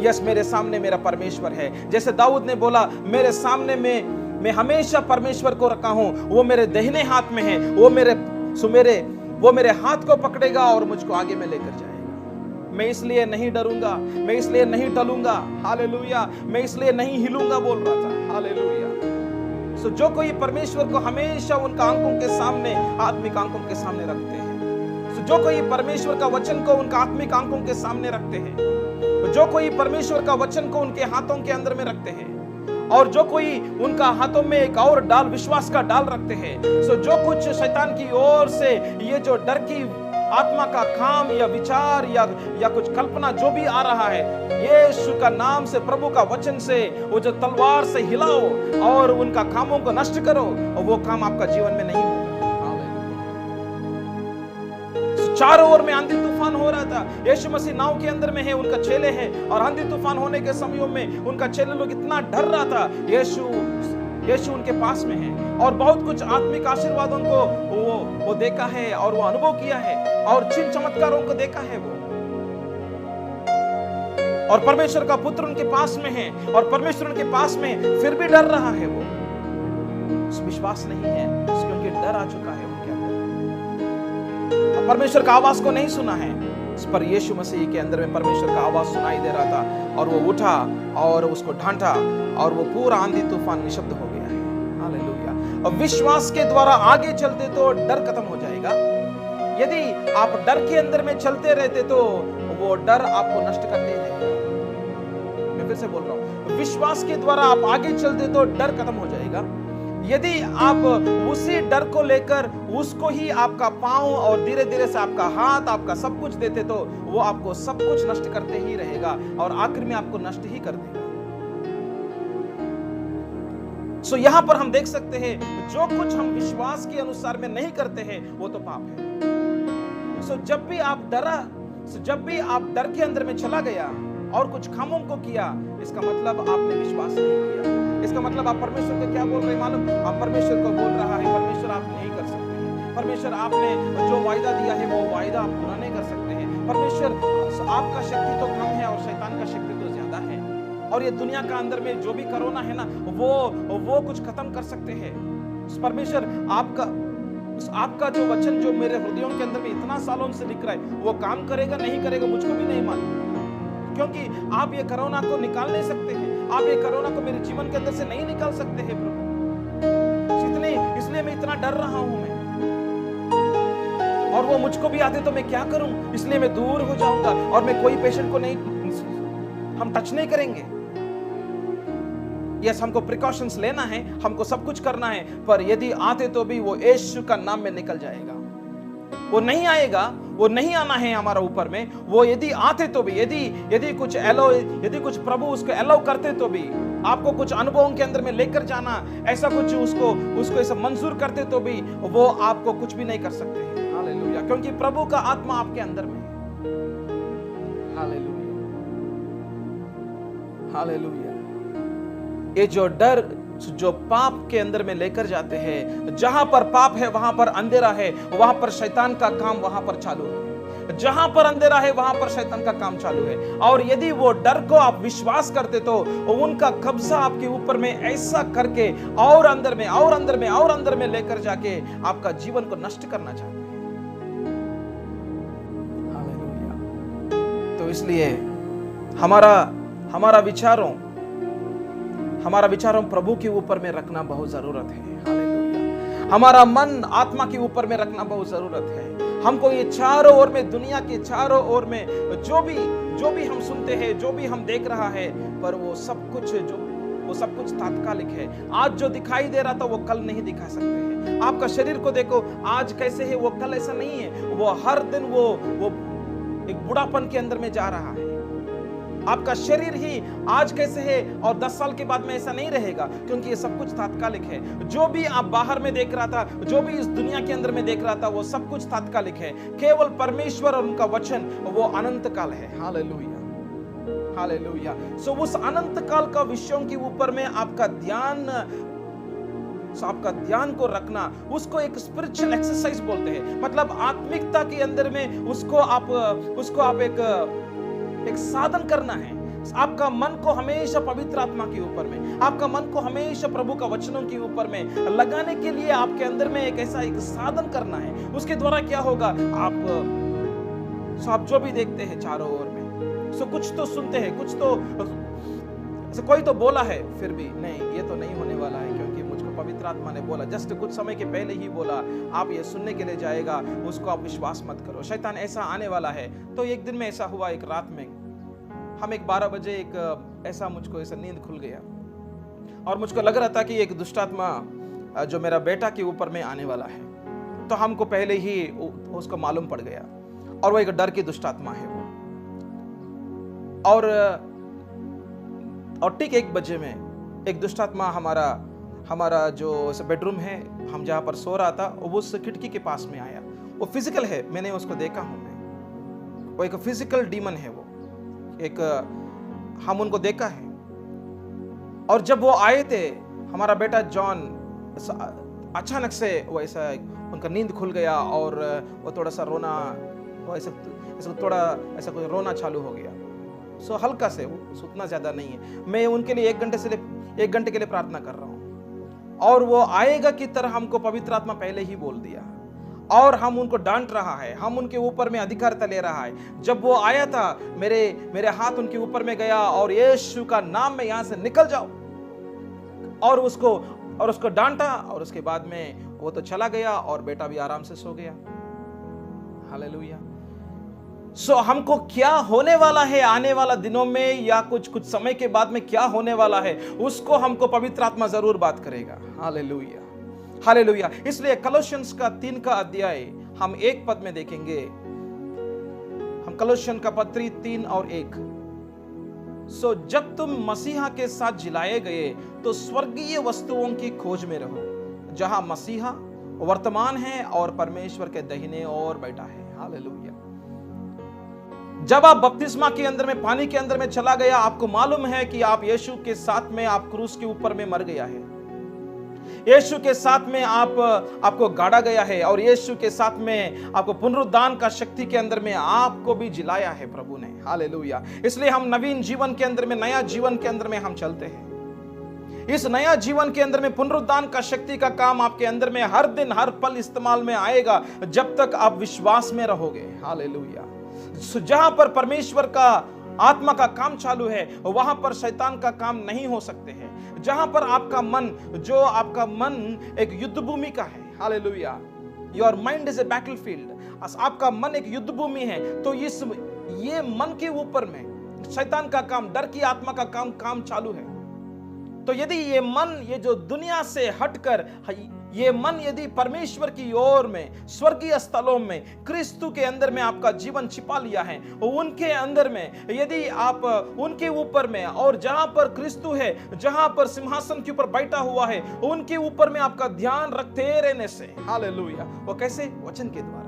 [SPEAKER 1] यस मेरे सामने मेरा परमेश्वर है। जैसे दाऊद ने बोला, मेरे सामने में मैं हमेशा परमेश्वर को रखा हूं, वो मेरे दाहिने हाथ में है, वो मेरे हाथ को पकड़ेगा और मुझको आगे में लेकर जाएगा। मैं इसलिए नहीं डरूंगा, मैं इसलिए नहीं टलूंगा। हालेलुया। मैं इसलिए नहीं हिलूंगा बोल रहा था। हालेलुया। जो कोई परमेश्वर को हमेशा उनका आंखों के सामने, आत्मिक आंखों के सामने रखते हैं, जो कोई परमेश्वर का वचन को उनका आत्मिक आंखों के सामने रखते हैं, जो कोई परमेश्वर का वचन को उनके हाथों के अंदर में रखते हैं और जो कोई उनका हाथों में एक और डाल, विश्वास का डाल रखते हैं, सो जो कुछ शैतान की ओर से ये जो डर की आत्मा का काम या विचार या कुछ कल्पना जो भी आ रहा है, यीशु का नाम से, प्रभु का वचन से वो जो तलवार से हिलाओ और उनका कामों को नष्ट करो, और वो काम आपका जीवन में नहीं होगा। चारों ओर में आंधी तूफान हो रहा था, यीशु मसीह नाव के अंदर में है, उनका चेले हैं, और आंधी तूफान होने के समयों में उनका चेले लोग इतना डर रहा था। यीशु उनके पास में है और बहुत कुछ आत्मिक आशीर्वादों को वो देखा है और वो अनुभव किया है और चिन्ह चमत्कारों को देखा है वो, और परमेश्वर का पुत्र उनके पास में है और परमेश्वर उनके पास में, फिर भी डर रहा है वो। विश्वास नहीं है क्योंकि डर आ चुका है उनके अंदर, परमेश्वर का आवाज को नहीं सुना है। इस पर यीशु मसीह के अंदर में परमेश्वर का आवाज सुनाई दे रहा था और वो उठा और उसको ढांटा और वो पूरा आंधी तूफान निशब्द हो गया है। हालेलुया। और विश्वास के द्वारा आगे चलते तो डर खत्म हो जाएगा। यदि आप डर के अंदर में चलते रहते तो वो डर आपको नष्ट करते रहेगा। मैं फिर से बोल रहा हूं, विश्वास के द्वारा आप आगे चलते तो डर खत्म हो जाएगा। यदि आप उसी डर को लेकर उसको ही आपका पांव और धीरे धीरे से आपका हाथ, आपका सब कुछ देते तो वो आपको सब कुछ नष्ट करते ही रहेगा और आखिर में आपको नष्ट ही कर देगा। सो यहां पर हम देख सकते हैं, जो कुछ हम विश्वास के अनुसार में नहीं करते हैं वो तो पाप है। सो जब भी आप डर के अंदर में चला गया और कुछ कामों को किया, इसका मतलब आपने विश्वास नहीं किया। इसका मतलब आप परमेश्वर को क्या बोल रहे हैं मालूम? आप परमेश्वर को बोल रहा है, परमेश्वर आप नहीं कर सकते हैं, परमेश्वर आपने जो वायदा दिया है वो वायदा आप पूरा नहीं कर सकते हैं, परमेश्वर आपका शक्ति तो कम है और शैतान का शक्ति तो ज्यादा है, और ये दुनिया का अंदर में जो भी कोरोना है ना वो कुछ खत्म कर सकते हैं। परमेश्वर आपका जो वचन जो मेरे हृदयों के अंदर में इतना सालों से लिख रहा है वो काम करेगा नहीं करेगा मुझको भी नहीं मालूम, क्योंकि आप ये कोरोना को निकाल नहीं सकते हैं, आप ये कोरोना को मेरे जीवन के अंदर से नहीं निकाल सकते हैं प्रभु। इसलिए मैं इतना डर रहा हूं मैं, और वो मुझको भी आते तो मैं क्या करूं, इसलिए मैं दूर हो जाऊंगा और मैं कोई पेशेंट को नहीं, हम टच नहीं करेंगे। यस, हमको प्रिकॉशंस लेना है, हमको सब कुछ करना है, पर यदि आते तो भी वो यीशु का नाम में निकल जाएगा। वो नहीं आएगा, वो नहीं आना है हमारा ऊपर में। वो यदि आते तो भी, यदि कुछ प्रभु उसको अलाउ करते तो भी, आपको कुछ अनुभवों के अंदर में लेकर जाना, ऐसा कुछ उसको ऐसा मंजूर करते तो भी वो आपको कुछ भी नहीं कर सकते हैं। हालेलुया, क्योंकि प्रभु का आत्मा आपके अंदर में है। Hallelujah, hallelujah. ये जो डर जो पाप के अंदर में लेकर जाते हैं, जहां पर पाप है वहां पर अंधेरा है, वहां पर शैतान का काम वहां पर चालू है। जहां पर अंधेरा है वहां पर शैतान का काम चालू है। और यदि वो डर को आप विश्वास करते तो उनका कब्जा आपके ऊपर में ऐसा करके और अंदर में लेकर जाके आपका जीवन को नष्ट करना चाहते हैं। हालेलुया। तो इसलिए हमारा विचारों प्रभु के ऊपर में रखना बहुत जरूरत है। हालेलुया। हमारा मन आत्मा के ऊपर में रखना बहुत जरूरत है। हमको ये चारों ओर में, दुनिया के चारों ओर में जो भी हम सुनते हैं, जो भी हम देख रहा है, पर वो सब कुछ तात्कालिक है। आज जो दिखाई दे रहा था वो कल नहीं दिखा सकते हैं। आपका शरीर को देखो, आज कैसे है वो कल ऐसा नहीं है। वो हर दिन वो एक बुढ़ापन के अंदर में जा रहा है। आपका शरीर ही आज कैसे है और 10 साल के बाद में ऐसा नहीं रहेगा, क्योंकि ये सब कुछ तात्कालिक है। जो भी आप बाहर में देख रहा था, जो भी इस दुनिया के अंदर में देख रहा था, वो सब कुछ तात्कालिक है। केवल परमेश्वर और उनका वचन वो अनंत काल है। Hallelujah, hallelujah. सो उस अनंत काल का विषयों के ऊपर में आपका ध्यान को रखना, उसको एक स्पिरिचुअल एक्सरसाइज बोलते हैं। मतलब आत्मिकता के अंदर में उसको आप एक साधन करना है। आपका मन को हमेशा पवित्र आत्मा के ऊपर में, आपका मन को हमेशा प्रभु का वचनों के ऊपर में लगाने के लिए आपके अंदर में एक साधन करना है। उसके द्वारा क्या होगा, आप जो भी देखते हैं चारों ओर में, कुछ तो सुनते हैं, कुछ तो कोई तो बोला है, फिर भी नहीं, ये तो नहीं होने वाला है, क्योंकि मुझको पवित्र आत्मा ने बोला, जस्ट कुछ समय के पहले ही बोला, आप ये सुनने के लिए जाएगा, उसको आप विश्वास मत करो, शैतान ऐसा आने वाला है। तो एक दिन में ऐसा हुआ, एक रात में हम एक 12 बजे एक ऐसा मुझको ऐसा नींद खुल गया और मुझको लग रहा था कि एक दुष्टात्मा जो मेरा बेटा के ऊपर में आने वाला है। तो हमको पहले ही उसको मालूम पड़ गया और वो एक डर की दुष्टात्मा है वो। और ठीक 1 बजे में एक दुष्टात्मा हमारा जो बेडरूम है, हम जहाँ पर सो रहा था, वो उस खिड़की के पास में आया। वो फिजिकल है, मैंने उसको देखा हूँ मैं। वो एक फिजिकल डीमन है वो, एक हम उनको देखा है। और जब वो आए थे, हमारा बेटा जॉन अचानक से वो ऐसा उनका नींद खुल गया और वो थोड़ा सा रोना, वो ऐसा थोड़ा ऐसा कोई रोना चालू हो गया। सो हल्का से, वो उतना ज्यादा नहीं है। मैं उनके लिए 1 घंटे के लिए प्रार्थना कर रहा हूँ और वो आएगा की तरह हमको पवित्र आत्मा पहले ही बोल दिया और हम उनको डांट रहा है, हम उनके ऊपर में अधिकारता ले रहा है। जब वो आया था, मेरे हाथ उनके ऊपर में गया और यीशु का नाम में यहां से निकल जाओ, और उसको डांटा। और उसके बाद में वो तो चला गया और बेटा भी आराम से सो गया। हालेलुया। सो हमको क्या होने वाला है आने वाला दिनों में या कुछ समय के बाद में क्या होने वाला है, उसको हमको पवित्र आत्मा जरूर बात करेगा। Hallelujah, hallelujah. इसलिए कलोसियंस का 3 का अध्याय हम 1 पद में देखेंगे। हम कलोसियन का पत्री 3 और 1। सो जब तुम मसीहा के साथ जिलाए गए तो स्वर्गीय वस्तुओं की खोज में रहो, जहां मसीहा वर्तमान है और परमेश्वर के दाहिने ओर बैठा है। हालेलुया। जब आप बपतिस्मा के अंदर में, पानी के अंदर में चला गया, आपको मालूम है कि आप यीशु के साथ में, आप क्रूस के ऊपर में मर गया है। यीशु के साथ में आपको गाड़ा गया है और यीशु के साथ में आपको पुनरुद्धान का शक्ति के अंदर में आपको भी जिलाया है प्रभु ने। हालेलुया। इसलिए हम नवीन जीवन के अंदर में, नया जीवन के अंदर में हम चलते हैं। इस नया जीवन के अंदर में पुनरुद्धान का शक्ति का काम आपके अंदर में हर दिन हर पल इस्तेमाल में आएगा जब तक आप विश्वास में रहोगे। हालेलुया। जहां पर परमेश्वर का आत्मा का काम चालू है, वहां पर शैतान का काम नहीं हो सकते हैं। जहां पर आपका मन एक युद्ध भूमि का है। Hallelujah. Your mind is a battlefield. आपका मन एक युद्ध भूमि है, तो ये मन के ऊपर में शैतान का काम, डर की आत्मा का काम चालू है। तो यदि ये मन, ये जो दुनिया से हटकर ये मन यदि परमेश्वर की ओर में, स्वर्गीय स्थलों में, क्रिस्तु के अंदर में आपका जीवन छिपा लिया है, उनके अंदर में यदि आप उनके ऊपर में, और जहां पर क्रिस्तु है, जहां पर सिंहासन के ऊपर बैठा हुआ है, उनके ऊपर में आपका ध्यान रखते रहने से, हालेलुया। वो कैसे? वचन के द्वारा।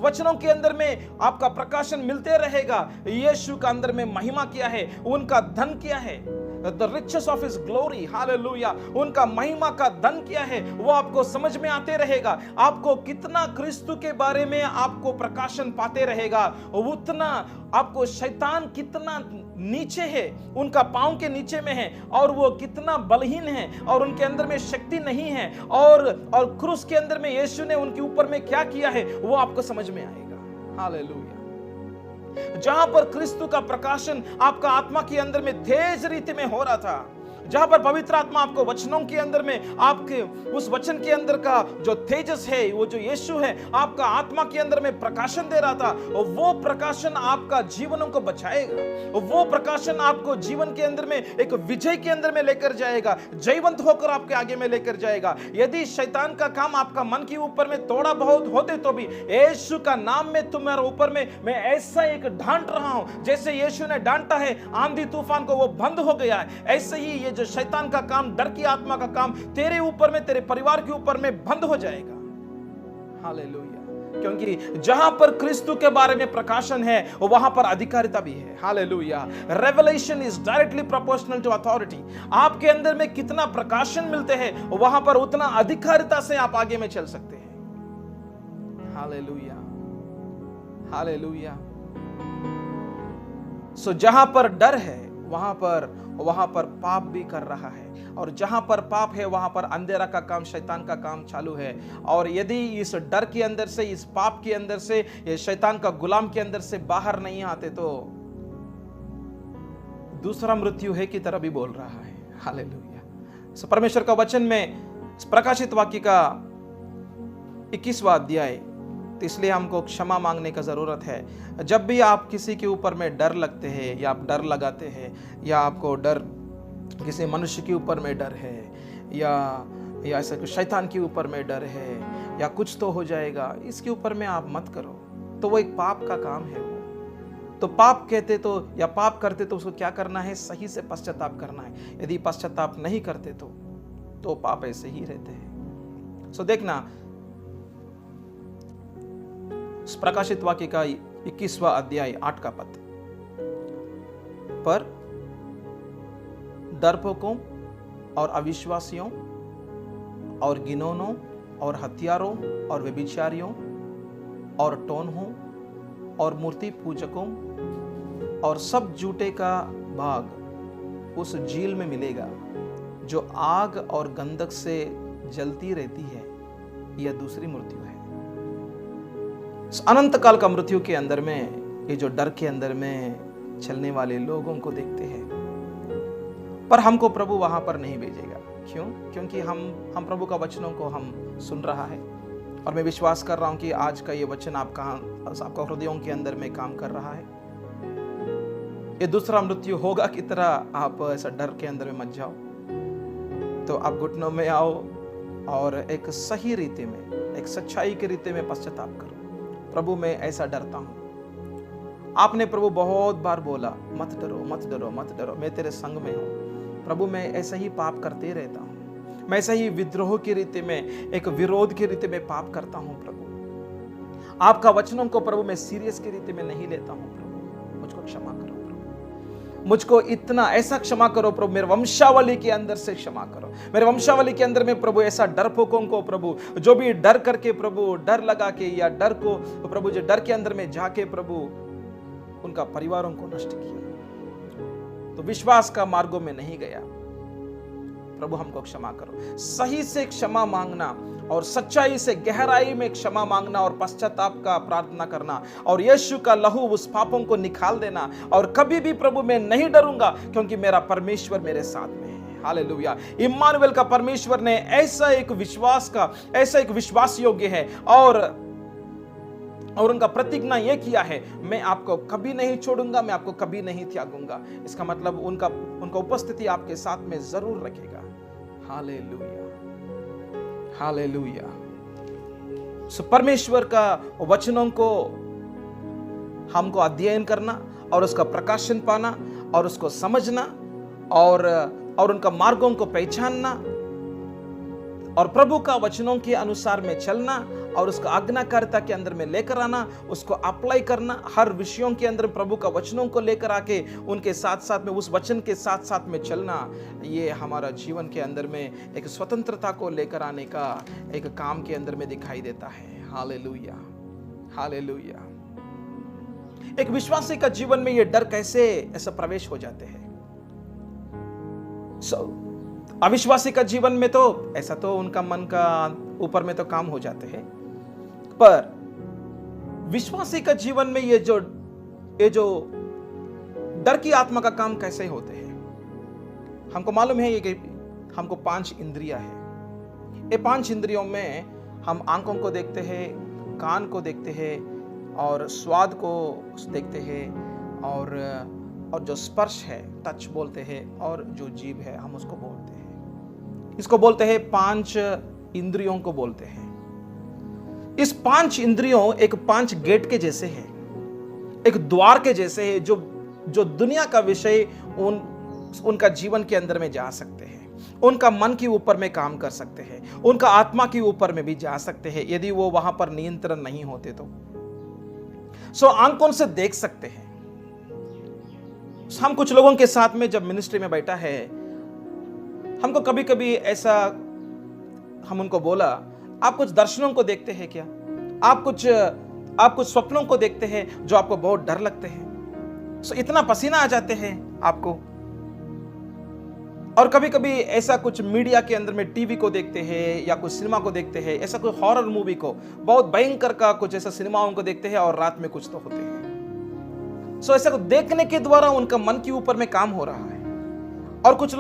[SPEAKER 1] वचनों के अंदर में आपका प्रकाशन मिलते रहेगा। यीशु का अंदर में महिमा क्या है, उनका धन क्या है, The riches of his glory, hallelujah, उनका महिमा का धन क्या है, वो आपको समझ में आते रहेगा। आपको कितना क्रिस्तु के बारे में आपको प्रकाशन पाते रहेगा, उतना आपको शैतान कितना नीचे है, उनका पांव के नीचे में है, और वो कितना बलहीन है और उनके अंदर में शक्ति नहीं है, और क्रूस के अंदर में यीशु ने उनके ऊपर में क्या किया है, वो आपको समझ में आएगा। हालेलुया। जहां पर क्रिस्तु का प्रकाशन आपका आत्मा के अंदर में तेज रीति में हो रहा था, जहां पर पवित्र आत्मा आपको वचनों के अंदर में, आपके उस वचन के अंदर का जो तेजस है, वो जो यीशु है, आपका आत्मा के अंदर में प्रकाशन दे रहा था, और वो प्रकाशन आपका जीवनों को बचाएगा। वो प्रकाशन आपको जीवन के अंदर में एक विजय के अंदर में लेकर जाएगा, जयवंत होकर आपके आगे में लेकर जाएगा। यदि शैतान का काम आपका मन के ऊपर में थोड़ा बहुत होते तो भी यीशु का नाम में तुम्हारे ऊपर में मैं ऐसा एक डांट रहा हूं, जैसे यीशु ने डांटा है आंधी तूफान को, वो बंद हो गया है। ऐसे ही ये जो शैतान का काम, डर की आत्मा का काम तेरे ऊपर में, तेरे परिवार के ऊपर में बंद हो जाएगा। हालेलुया। क्योंकि जहां पर क्रिस्तु के बारे में प्रकाशन है, वहां पर अधिकारिता भी है। Hallelujah. Revelation is directly proportional to authority. आपके अंदर में कितना प्रकाशन मिलते हैं, वहां पर उतना अधिकारिता से आप आगे में चल सकते हैं। Hallelujah, hallelujah. सो जहां पर डर है, वहां पर पाप भी कर रहा है, और जहां पर पाप है वहां पर अंधेरा का काम, शैतान का काम चालू है। और यदि इस डर के अंदर से, इस पाप के अंदर से, ये शैतान का गुलाम के अंदर से बाहर नहीं आते तो दूसरा मृत्यु है की तरह भी बोल रहा है। हालेलुया। परमेश्वर का वचन में प्रकाशित वाक्य का 21वां अध्याय तो इसलिए हमको क्षमा मांगने का ज़रूरत है। जब भी आप किसी के ऊपर में डर लगते हैं या आप डर लगाते हैं या आपको डर किसी मनुष्य के ऊपर में डर है या ऐसा कुछ शैतान के ऊपर में डर है या कुछ तो हो जाएगा, इसके ऊपर में आप मत करो। तो वो एक पाप का काम है। वो तो पाप कहते तो या पाप करते तो उसको क्या करना है? सही से पश्चाताप करना है। यदि पश्चाताप नहीं करते तो पाप ऐसे ही रहते हैं। सो देखना, प्रकाशित वाक्य का 21वां अध्याय 8 का पद, पर डरपोकों और अविश्वासियों और घिनौनों और हत्यारों और व्यभिचारियों और टोनहों और मूर्ति पूजकों और सब झूठे का भाग उस झील में मिलेगा जो आग और गंधक से जलती रहती है। यह दूसरी मृत्यु है। अनंत काल का मृत्यु के अंदर में ये जो डर के अंदर में चलने वाले लोगों को देखते हैं, पर हमको प्रभु वहां पर नहीं भेजेगा। क्यों? क्योंकि हम प्रभु का वचनों को हम सुन रहा है और मैं विश्वास कर रहा हूं कि आज का ये वचन आपका हृदयों के अंदर में काम कर रहा है। ये दूसरा मृत्यु होगा की तरह आप ऐसा डर के अंदर में मत जाओ। तो आप घुटनों में आओ और एक सही रीति में, एक सच्चाई के रीति में पश्चाताप करो। प्रभु मैं ऐसा डरता हूं। आपने प्रभु बहुत बार बोला मत डरो मत डरो मत डरो, मैं तेरे संग में हूं। प्रभु मैं ऐसा ही पाप करते रहता हूं, मैं ऐसा ही विद्रोह की रीति में, एक विरोध की रीति में पाप करता हूं। प्रभु आपका वचनों को प्रभु मैं सीरियस की रीति में नहीं लेता हूं। प्रभु मुझको क्षमा करो, मुझको इतना ऐसा क्षमा करो प्रभु, मेरे वंशावली के अंदर से क्षमा करो। मेरे वंशावली के अंदर में प्रभु ऐसा डरपोकों को प्रभु, जो भी डर करके प्रभु, डर लगा के या डर को प्रभु, जो डर के अंदर में जाके प्रभु उनका परिवारों को नष्ट किया, तो विश्वास का मार्गों में नहीं गया। प्रभु हमको क्षमा करो। सही से क्षमा मांगना और सच्चाई से गहराई में क्षमा मांगना और पश्चाताप का प्रार्थना करना और यीशु का लहू उस पापों को निकाल देना। और कभी भी प्रभु मैं नहीं डरूंगा क्योंकि मेरा परमेश्वर मेरे साथ में है। हालेलुया। इम्मानुएल का परमेश्वर ने ऐसा एक विश्वास योग्य है और उनका प्रतिज्ञा यह किया है, मैं आपको कभी नहीं छोड़ूंगा, मैं आपको कभी नहीं त्यागूंगा। इसका मतलब उनका उपस्थिति आपके साथ में जरूर रखेगा। Hallelujah, hallelujah. सो परमेश्वर का वचनों को हमको अध्ययन करना और उसका प्रकाशन पाना और उसको समझना और उनका मार्गों को पहचानना और प्रभु का वचनों के अनुसार में चलना और उसका आज्ञाकारिता के अंदर में लेकर आना, उसको अप्लाई करना, हर विषयों के अंदर प्रभु का वचनों को लेकर आके उनके साथ साथ में, उस वचन के साथ साथ में चलना, ये हमारा जीवन के अंदर में एक स्वतंत्रता को लेकर आने का एक काम के अंदर में दिखाई देता है। Hallelujah, hallelujah. एक विश्वासी का जीवन में ये डर कैसे ऐसा प्रवेश हो जाते हैं? अविश्वासी का जीवन में तो ऐसा तो उनका मन का ऊपर में तो काम हो जाते हैं, पर विश्वासी का जीवन में ये जो डर की आत्मा का काम कैसे होते हैं? हमको मालूम है ये कि हमको 5 इंद्रियां हैं। ये 5 इंद्रियों में हम आंखों को देखते हैं, कान को देखते हैं और स्वाद को देखते हैं और जो स्पर्श है, टच बोलते हैं, और जो जीभ है हम उसको बोलते हैं। इसको बोलते हैं 5 इंद्रियों को बोलते हैं। इस 5 इंद्रियों एक 5 गेट के जैसे है, एक द्वार के जैसे है जो दुनिया का विषय उनका जीवन के अंदर में जा सकते हैं, उनका मन के ऊपर में काम कर सकते हैं, उनका आत्मा के ऊपर में भी जा सकते हैं यदि वो वहां पर नियंत्रण नहीं होते तो। आंखों से देख सकते हैं। हम कुछ लोगों के साथ में जब मिनिस्ट्री में बैठा है, हमको कभी कभी ऐसा हम उनको बोला, आप कुछ दर्शनों को देखते हैं क्या? आप कुछ स्वप्नों को देखते हैं जो आपको बहुत डर लगते हैं, इतना पसीना आ जाते हैं आपको। और कभी कभी ऐसा कुछ मीडिया के अंदर में टीवी को देखते हैं या कुछ सिनेमा को देखते हैं, ऐसा कोई हॉरर मूवी को, बहुत भयंकर का कुछ ऐसा सिनेमाओं को देखते हैं और रात में कुछ तो होते हैं। ऐसा को देखने के द्वारा उनका मन के ऊपर में काम हो रहा है। और कुछ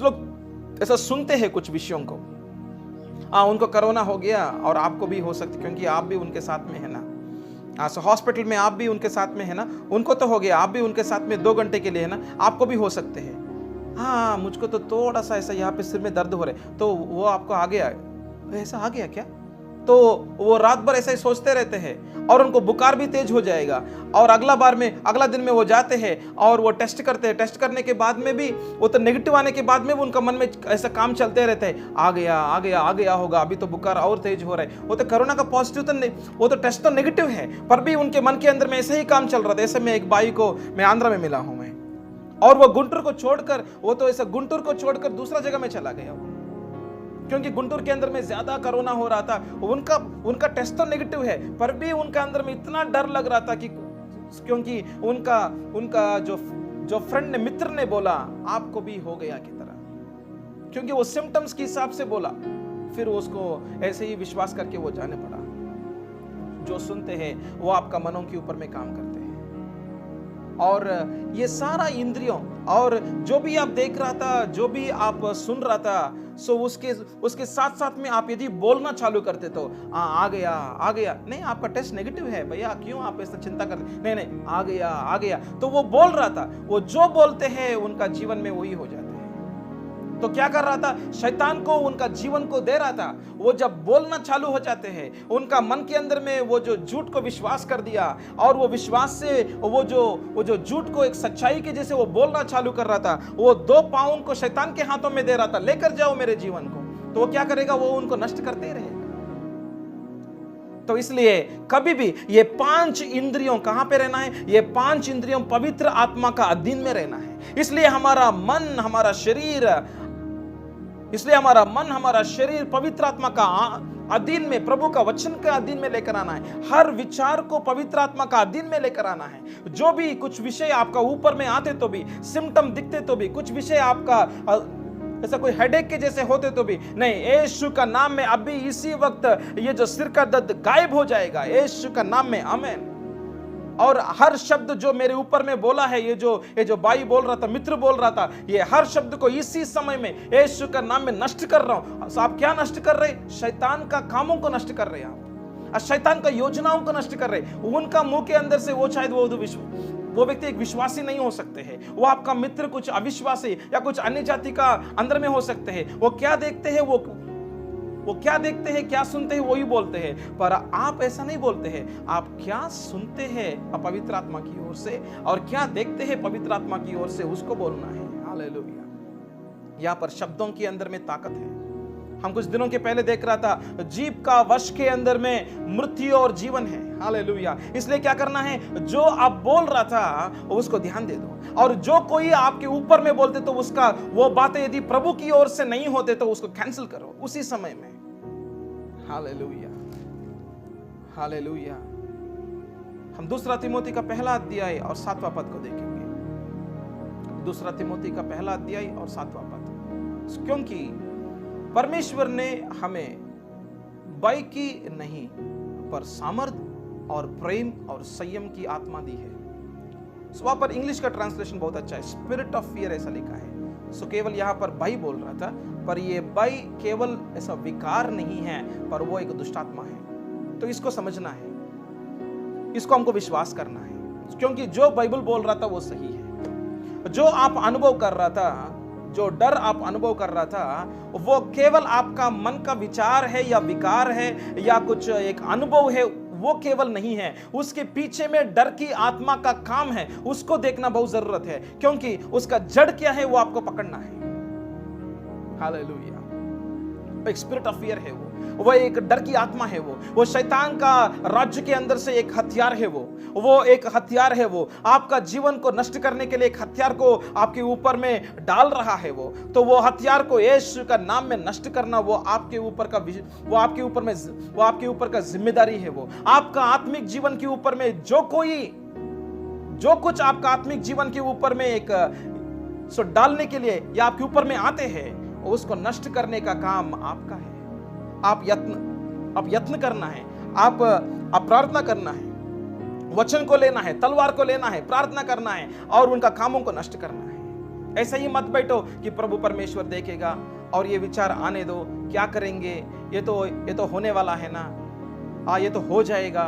[SPEAKER 1] लोग ऐसा सुनते हैं कुछ विषयों को, उनको कोरोना हो गया और आपको भी हो सकता, क्योंकि आप भी उनके साथ में है ना। हॉस्पिटल में आप भी उनके साथ में है ना, उनको तो हो गया, आप भी उनके साथ में 2 घंटे के लिए है ना, आपको भी हो सकते हैं। हाँ, मुझको तो थोड़ा सा ऐसा यहाँ पे सिर में दर्द हो रहा है, तो वो आपको आ गया, ऐसा आ गया क्या? तो वो रात भर ऐसा ही सोचते रहते हैं और उनको बुखार भी तेज हो जाएगा, और अगला दिन में वो जाते हैं और वो टेस्ट करते हैं। टेस्ट करने के बाद में भी वो तो नेगेटिव आने के बाद में भी उनका मन में ऐसा काम चलते रहते हैं, आ गया होगा, अभी तो बुखार और तेज हो रहा है। वो तो कोरोना का पॉजिटिव तो नहीं, वो तो टेस्ट तो नेगेटिव है, पर भी उनके मन के अंदर में ऐसा ही काम चल रहा था। ऐसे में एक भाई को मैं आंध्र में मिला हूं मैं, और वो गुंटूर को छोड़कर दूसरा जगह में चला गया, क्योंकि गुंटूर के अंदर में ज्यादा कोरोना हो रहा था। उनका टेस्ट तो नेगेटिव है, पर भी उनका अंदर में इतना डर लग रहा था कि, क्योंकि उनका जो फ्रेंड ने, मित्र ने बोला आपको भी हो गया की तरह, क्योंकि वो सिम्टम्स के हिसाब से बोला। फिर उसको ऐसे ही विश्वास करके वो जाने पड़ा। जो सुनते हैं वो आपका मनों के ऊपर में काम करते हैं, और ये सारा इंद्रियों और जो भी आप देख रहा था, जो भी आप सुन रहा था, सो उसके साथ साथ में आप यदि बोलना चालू करते तो आ गया, नहीं आपका टेस्ट नेगेटिव है भैया, क्यों आप ऐसा चिंता कर, नहीं आ गया, तो वो बोल रहा था। वो जो बोलते हैं उनका जीवन में वही हो जाता है। तो क्या कर रहा था? शैतान को उनका जीवन को दे रहा था। वो जब बोलना चालू हो जाते हैं, उनका मन के अंदर में वो जो झूठ को विश्वास कर दिया, और वो विश्वास से वो जो झूठ को एक सच्चाई के जैसे वो बोलना चालू कर रहा था, वो 2 पाँव को शैतान के हाथों में दे रहा था, लेकर जाओ मेरे जीवन को। तो वो क्या करेगा? वो उनको नष्ट करते रहेगा। तो इसलिए कभी भी ये 5 इंद्रियों कहां पे रहना है? ये 5 इंद्रियों पवित्र आत्मा का अधीन में रहना है। इसलिए हमारा मन, हमारा शरीर पवित्र आत्मा का अधीन में, प्रभु का वचन के अधीन में लेकर आना है। हर विचार को पवित्र आत्मा का अधीन में लेकर आना है। जो भी कुछ विषय आपका ऊपर में आते तो भी, सिम्टम दिखते तो भी, कुछ विषय आपका ऐसा कोई हेडेक के जैसे होते तो भी, नहीं, यीशु का नाम में अभी इसी वक्त ये जो सिर का दर्द गायब हो जाएगा, यीशु का नाम में, आमीन। और हर शब्द जो मेरे ऊपर में बोला है, ये जो भाई बोल रहा था, मित्र बोल रहा था, ये हर शब्द को इसी समय में यीशु का नाम में नष्ट कर रहा हूं। आप क्या नष्ट कर रहे? शैतान का कामों को नष्ट कर रहे हैं आप, शैतान का योजनाओं को नष्ट कर रहे। उनका मुंह के अंदर से वो शायद वो व्यक्ति एक विश्वासी नहीं हो सकते हैं, वो आपका मित्र कुछ अविश्वासी या कुछ अन्य जाति का अंदर में हो सकते हैं। वो क्या देखते हैं, वो क्या देखते हैं, क्या सुनते हैं, वही बोलते हैं। पर आप ऐसा नहीं बोलते हैं। आप क्या सुनते हैं पवित्र आत्मा की ओर से, और क्या देखते हैं पवित्र आत्मा की ओर से, उसको बोलना है। हालेलुया। यहाँ पर शब्दों के अंदर में ताकत है। हम कुछ दिनों के पहले देख रहा था, जीभ का वश के अंदर में मृत्यु और जीवन है। हालेलुया। इसलिए क्या करना है? जो आप बोल रहा था उसको ध्यान दे दो, और जो कोई आपके ऊपर में बोलते तो उसका वो बातें यदि प्रभु की ओर से नहीं होते तो उसको कैंसिल करो उसी समय में। Hallelujah, hallelujah. हम 2 तिमोथी का 1 अध्याय और 7वां पद को देखेंगे। 2 तिमोथी का 1 अध्याय और 7वां पद। क्योंकि परमेश्वर ने हमें भय की नहीं, पर सामर्थ और प्रेम और संयम की आत्मा दी है। वहां पर इंग्लिश का ट्रांसलेशन बहुत अच्छा है, स्पिरिट ऑफ फियर ऐसा लिखा है। केवल यहाँ पर भय बोल रहा था, पर ये भय केवल ऐसा विकार नहीं है, पर वो एक दुष्ट आत्मा है। तो इसको समझना है, इसको हमको विश्वास करना है, क्योंकि जो बाइबल बोल रहा था वो सही है। जो आप अनुभव कर रहा था, जो डर आप अनुभव कर रहा था, वो केवल आपका मन का विचार है या विकार है या कुछ एक अनुभव है, वो केवल नहीं है। उसके पीछे में डर की आत्मा का काम है, उसको देखना बहुत जरूरत है, क्योंकि उसका जड़ क्या है वो आपको पकड़ना है। हालेलुया। एक स्पिरिट ऑफ फियर है वो एक डर की आत्मा है। वो शैतान का राज्य के अंदर से एक हथियार है। वो एक हथियार है। वो आपका जीवन को नष्ट करने के लिए एक हथियार को आपके ऊपर में डाल रहा है। तो वो हथियार को यीशु का नाम में नष्ट करना वो आपके ऊपर का जिम्मेदारी है। वो आपका आत्मिक जीवन के ऊपर में जो कुछ आपका आत्मिक जीवन के ऊपर में एक डालने के लिए या आपके ऊपर में आते हैं, उसको नष्ट करने का काम आपका है। आप यत्न करना है, आप प्रार्थना करना है, वचन को लेना है, तलवार को लेना है, प्रार्थना करना है और उनका कामों को नष्ट करना है। ऐसे ही मत बैठो कि प्रभु परमेश्वर देखेगा और ये विचार आने दो, क्या करेंगे, ये तो होने वाला है ना, ये तो हो जाएगा।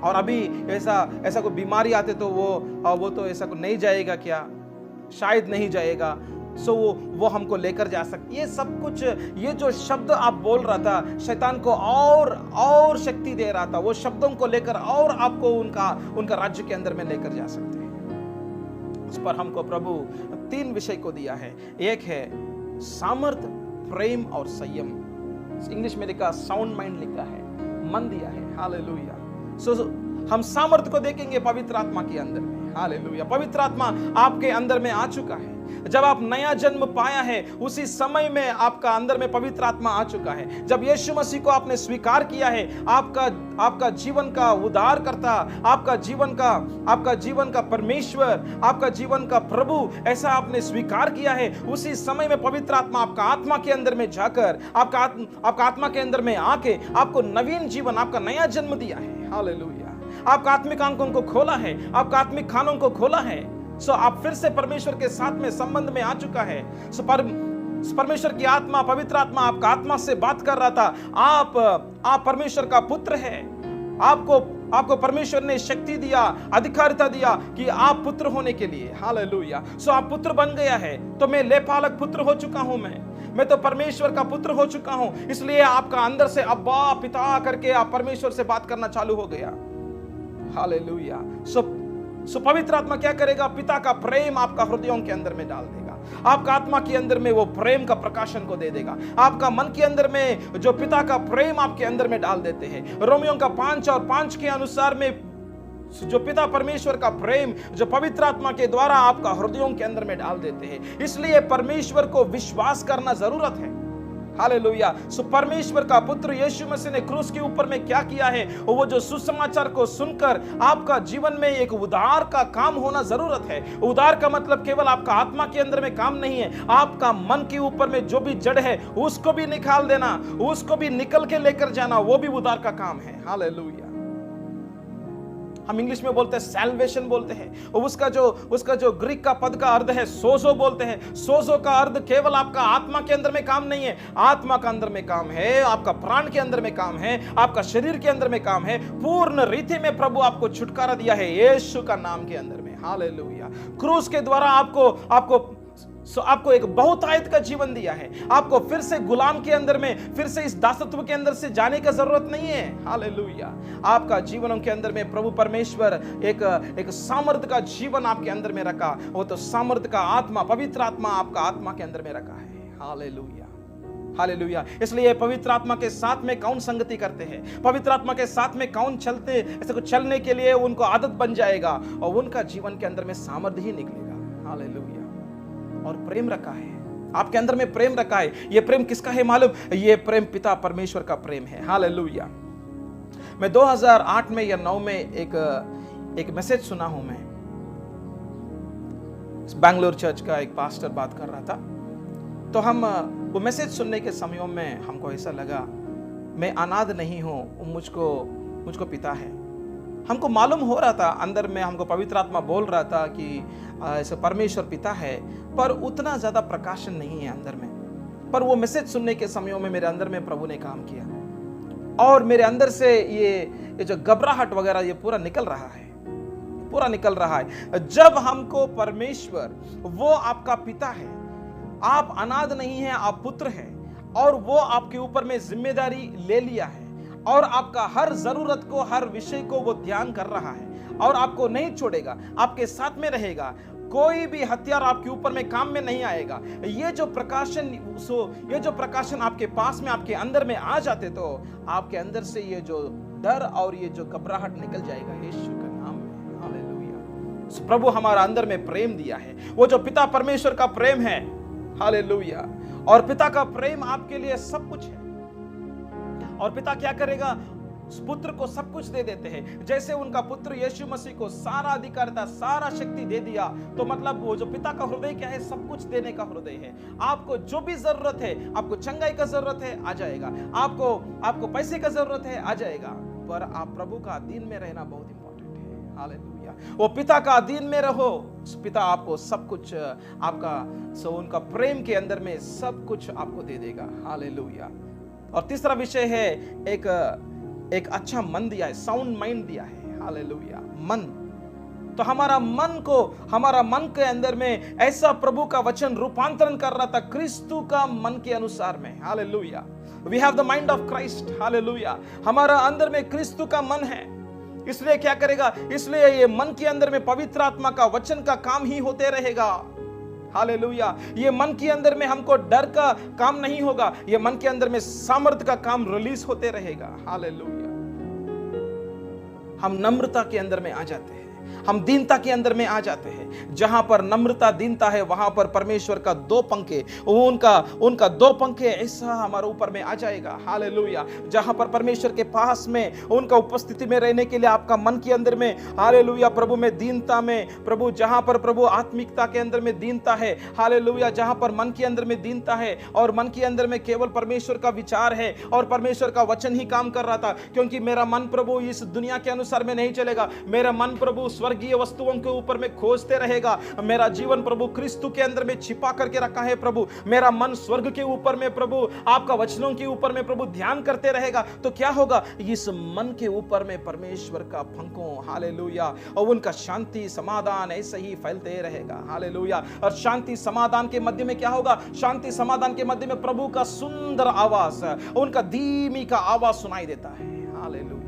[SPEAKER 1] और अभी ऐसा कोई बीमारी आते तो वो तो ऐसा को नहीं जाएगा क्या, शायद नहीं जाएगा, सो वो हमको लेकर जा सकती। ये सब कुछ, ये जो शब्द आप बोल रहा था, शैतान को और शक्ति दे रहा था। वो शब्दों को लेकर और आपको उनका राज्य के अंदर में लेकर जा सकते हैं। उस पर हमको प्रभु 3 विषय को दिया है। एक है सामर्थ, प्रेम और संयम। इंग्लिश में लिखा, साउंड माइंड लिखा है, मन दिया है। हालेलुया। सो हम सामर्थ को देखेंगे पवित्र आत्मा के अंदर में। हालेलुया। पवित्र आत्मा आपके अंदर में आ चुका है। जब आप नया जन्म पाया है, उसी समय में आपका अंदर में पवित्र आत्मा आ चुका है। जब यीशु मसीह को आपने स्वीकार किया है, आपका जीवन का उद्धारकर्ता, आपका जीवन का परमेश्वर, आपका जीवन का प्रभु, ऐसा आपने स्वीकार किया है, उसी समय में पवित्र आत्मा आपका आत्मा के अंदर में जाकर, आपका आत्मा के अंदर में आके आपको नवीन जीवन, आपका नया जन्म दिया है। हालेलुया। आपका आत्मिक आंखों को खोला है, आपका आत्मिक कानों को खोला है। सो आप फिर से परमेश्वर के साथ में संबंध में आ चुका है। सो परमेश्वर की आत्मा, पवित्र आत्मा आपका आत्मा से बात कर रहा था। आप परमेश्वर का पुत्र है। आपको परमेश्वर ने शक्ति दिया, अधिकारिता दिया कि आप पुत्र होने के लिए। हालेलुया। सो आप पुत्र बन गया है। तो मैं लेपालक पुत्र हो चुका हूं। मैं तो परमेश्वर का पुत्र हो चुका हूं। इसलिए आपका अंदर से अब्बा, पिता करके आप परमेश्वर से बात करना चालू हो गया। हालेलुया। सो पवित्र आत्मा क्या करेगा? पिता का प्रेम आपका हृदयों के अंदर में डाल देगा। आपका आत्मा के अंदर में वो प्रेम का प्रकाशन को दे देगा। आपका मन के अंदर में जो पिता का प्रेम आपके अंदर में डाल देते हैं। रोमियों का 5:5 के अनुसार में जो पिता परमेश्वर का प्रेम जो पवित्र आत्मा के द्वारा आपका हृदयों के अंदर में डाल देते हैं। इसलिए परमेश्वर को विश्वास करना जरूरत है। हालेलुया। सो परमेश्वर का पुत्र यीशु मसीह ने क्रूस के ऊपर में क्या किया है, वो जो सुसमाचार को सुनकर आपका जीवन में एक उद्धार का काम होना जरूरत है। उद्धार का मतलब केवल आपका आत्मा के अंदर में काम नहीं है, आपका मन के ऊपर में जो भी जड़ है उसको भी निकाल देना, उसको भी निकल के लेकर जाना, वो भी उद्धार का काम है। हालेलुया। हम इंग्लिश में बोलते हैं सैल्वेशन बोलते हैं। उसका जो ग्रीक का पद का अर्थ है सोजो बोलते हैं। सोजो का अर्थ केवल आपका आत्मा के अंदर में काम नहीं है, आत्मा का अंदर में काम है, आपका प्राण के अंदर में काम है, आपका शरीर के अंदर में काम है। पूर्ण रीति में प्रभु आपको छुटकारा दिया है यीशु का नाम के अंदर में। हालेलुया। क्रूस के द्वारा आपको एक बहुतायत का जीवन दिया है। आपको फिर से गुलाम के अंदर में, फिर से इस दासत्व के अंदर से जाने का जरूरत नहीं है। हालेलुया। आपका जीवनों के अंदर में प्रभु परमेश्वर एक सामर्थ का जीवन आपके अंदर में रखा। वो तो सामर्थ का आत्मा, पवित्र आत्मा आपका आत्मा के अंदर में रखा है। हालेलुया। हालेलुया। इसलिए पवित्र आत्मा के साथ में कौन संगति करते हैं, पवित्र आत्मा के साथ में कौन चलते, ऐसे कुछ चलने के लिए उनको आदत बन जाएगा और उनका जीवन के अंदर में सामर्थ्य ही निकलेगा। हालेलुया। और प्रेम रखा है आपके अंदर में, प्रेम रखा है। ये प्रेम किसका है मालूम? ये प्रेम पिता परमेश्वर का प्रेम है। हालेलुया। मैं 2008 में या 9 में एक मैसेज सुना हूं। मैं बैंगलोर चर्च का एक पास्टर बात कर रहा था। तो हम वो मैसेज सुनने के समयों में हमको ऐसा लगा मैं अनाथ नहीं हूं, मुझको पिता है। हमको मालूम हो रहा था अंदर में, हमको पवित्र आत्मा बोल रहा था कि ऐसे परमेश्वर पिता है, पर उतना ज्यादा प्रकाशन नहीं है अंदर में। पर वो मैसेज सुनने के समयों में मेरे अंदर में प्रभु ने काम किया और मेरे अंदर से ये जो घबराहट वगैरह ये पूरा निकल रहा है। जब हमको परमेश्वर, वो आपका पिता है, आप अनाथ नहीं है, आप पुत्र है, और वो आपके ऊपर में जिम्मेदारी ले लिया है और आपका हर जरूरत को, हर विषय को वो ध्यान कर रहा है और आपको नहीं छोड़ेगा, आपके साथ में रहेगा। कोई भी हथियार आपके ऊपर में काम में नहीं आएगा। ये जो प्रकाशन आपके पास में, आपके अंदर में आ जाते तो आपके अंदर से ये जो डर और ये जो घबराहट निकल जाएगा यीशु का नाम में। हालेलुया। प्रभु हमारा अंदर में प्रेम दिया है, वो जो पिता परमेश्वर का प्रेम है। हालेलुया। और पिता का प्रेम आपके लिए सब कुछ है। और पिता क्या करेगा? पुत्र को सब कुछ दे देते हैं। जैसे उनका पुत्र यीशु मसीह को सारा अधिकारता, सारा शक्ति दे दिया, तो मतलब वो जो पिता का हृदय क्या है? सब कुछ देने का हृदय है। आपको जो भी जरूरत है, आपको चंगाई का जरूरत है, आ जाएगा। आपको पैसे का जरूरत है, आ जाएगा। पर आप प्रभु का अधीन में रहना बहुत इंपॉर्टेंट है। हालेलुया। वो पिता का अधीन में रहो, पिता आपको सब कुछ आपका उनका प्रेम के अंदर में सब कुछ आपको दे देगा। हालेलुया। और तीसरा विषय है एक अच्छा मन दिया है, साउंड माइंड दिया है। हालेलुया। मन, तो हमारा मन के अंदर में ऐसा प्रभु का वचन रूपांतरण कर रहा था क्रिस्तु का मन के अनुसार में। Hallelujah. We have the mind of Christ. Hallelujah. हमारा अंदर में क्रिस्तु का मन है, इसलिए क्या करेगा, इसलिए ये मन के अंदर में पवित्र आत्मा का वचन का काम ही होते रहेगा। हालेलुया। ये मन के अंदर में हमको डर का काम नहीं होगा, ये मन के अंदर में सामर्थ्य का काम रिलीज होते रहेगा। हालेलुया। हम नम्रता के अंदर में आ जाते हैं, हम दीनता के अंदर में आ जाते हैं। जहां पर नम्रता दीनता है वहां पर परमेश्वर का दो पंखे, उनका दो पंखे ऐसा हमारे ऊपर में आ जाएगा। हालेलुया। जहां पर परमेश्वर के पास में उनका उपस्थिति में रहने के लिए आपका मन के अंदर में, हालेलुया, प्रभु में दीनता में, प्रभु जहां पर प्रभु आत्मिकता के अंदर में दीनता है। हालेलुया। जहां पर मन के अंदर में दीनता है और मन के अंदर में केवल परमेश्वर का विचार है और परमेश्वर का वचन ही काम कर रहा था, क्योंकि मेरा मन प्रभु इस दुनिया के अनुसार में नहीं चलेगा, मेरा मन प्रभु स्वर्गीय वस्तुओं के ऊपर में खोजते रहेगा। मेरा जीवन प्रभु क्रिस्तु के अंदर में छिपा करके रखा है प्रभु, मेरा मन स्वर्ग के ऊपर में प्रभु आपका वचनों के ऊपर में प्रभु ध्यान करते रहेगा। तो क्या होगा, इस मन के ऊपर में परमेश्वर का पंखों, हालेलुया, और उनका शांति समाधान ऐसे ही फैलते रहेगा। हालेलुया। और शांति समाधान के मध्य में क्या होगा, शांति समाधान के मध्य में प्रभु का सुंदर आवाज, उनका धीमी का आवाज सुनाई देता है। हालेलुया।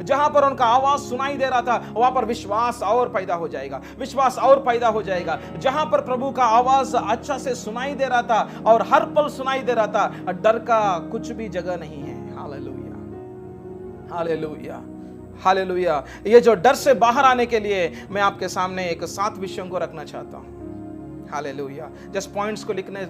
[SPEAKER 1] जहां पर उनका आवाज सुनाई दे रहा था वहां पर विश्वास और पैदा हो जाएगा, विश्वास और पैदा हो जाएगा। जहां पर प्रभु का आवाज अच्छा से सुनाई दे रहा था और हर पल सुनाई दे रहा था, डर का कुछ भी जगह नहीं है। हालेलुया। हालेलुया। हालेलुया। ये जो डर से बाहर आने के लिए मैं आपके सामने एक 7 विषयों को रखना चाहता हूं। हालेलुया। जस्ट पॉइंट्स को लिखने,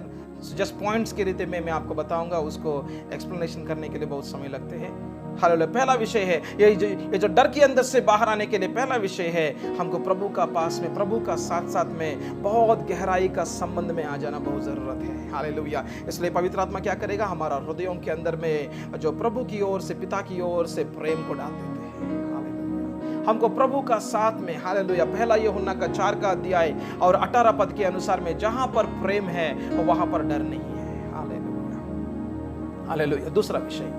[SPEAKER 1] जस्ट पॉइंट्स के रीति में मैं आपको बताऊंगा, उसको एक्सप्लेनेशन करने के लिए बहुत समय लगते हैं। हालेलुया। पहला विषय है ये जो डर के अंदर से बाहर आने के लिए पहला विषय है, हमको प्रभु का पास में, प्रभु का साथ साथ में बहुत गहराई का संबंध में आ जाना बहुत जरूरत है। हालेलुया। इसलिए पवित्र आत्मा क्या करेगा, हमारा हृदयों के अंदर में जो प्रभु की ओर से, पिता की ओर से प्रेम को डाल देते हैं। हालेलुया। हमको प्रभु का साथ में, हालेलुया, पहला यूहन्ना का 4 का अध्याय और 18 पद के अनुसार में जहां पर प्रेम है वहां पर डर नहीं है। हालेलुया। हालेलुया। दूसरा विषय,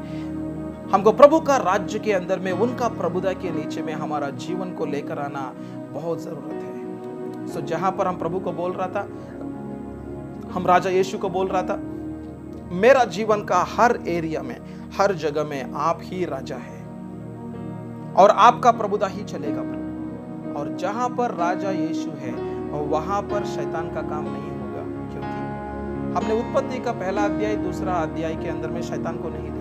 [SPEAKER 1] हमको प्रभु का राज्य के अंदर में, उनका प्रभुता के नीचे में हमारा जीवन को लेकर आना बहुत जरूरत है। सो जहां पर हम प्रभु को बोल रहा था, हम राजा यीशु को बोल रहा था, मेरा जीवन का हर एरिया में, हर जगह में आप ही राजा है और आपका प्रभुता ही चलेगा प्रभु। और जहां पर राजा यीशु है वहां पर शैतान का काम नहीं होगा, क्योंकि हमने उत्पत्ति का पहला अध्याय, दूसरा अध्याय के अंदर में शैतान को नहीं देखा,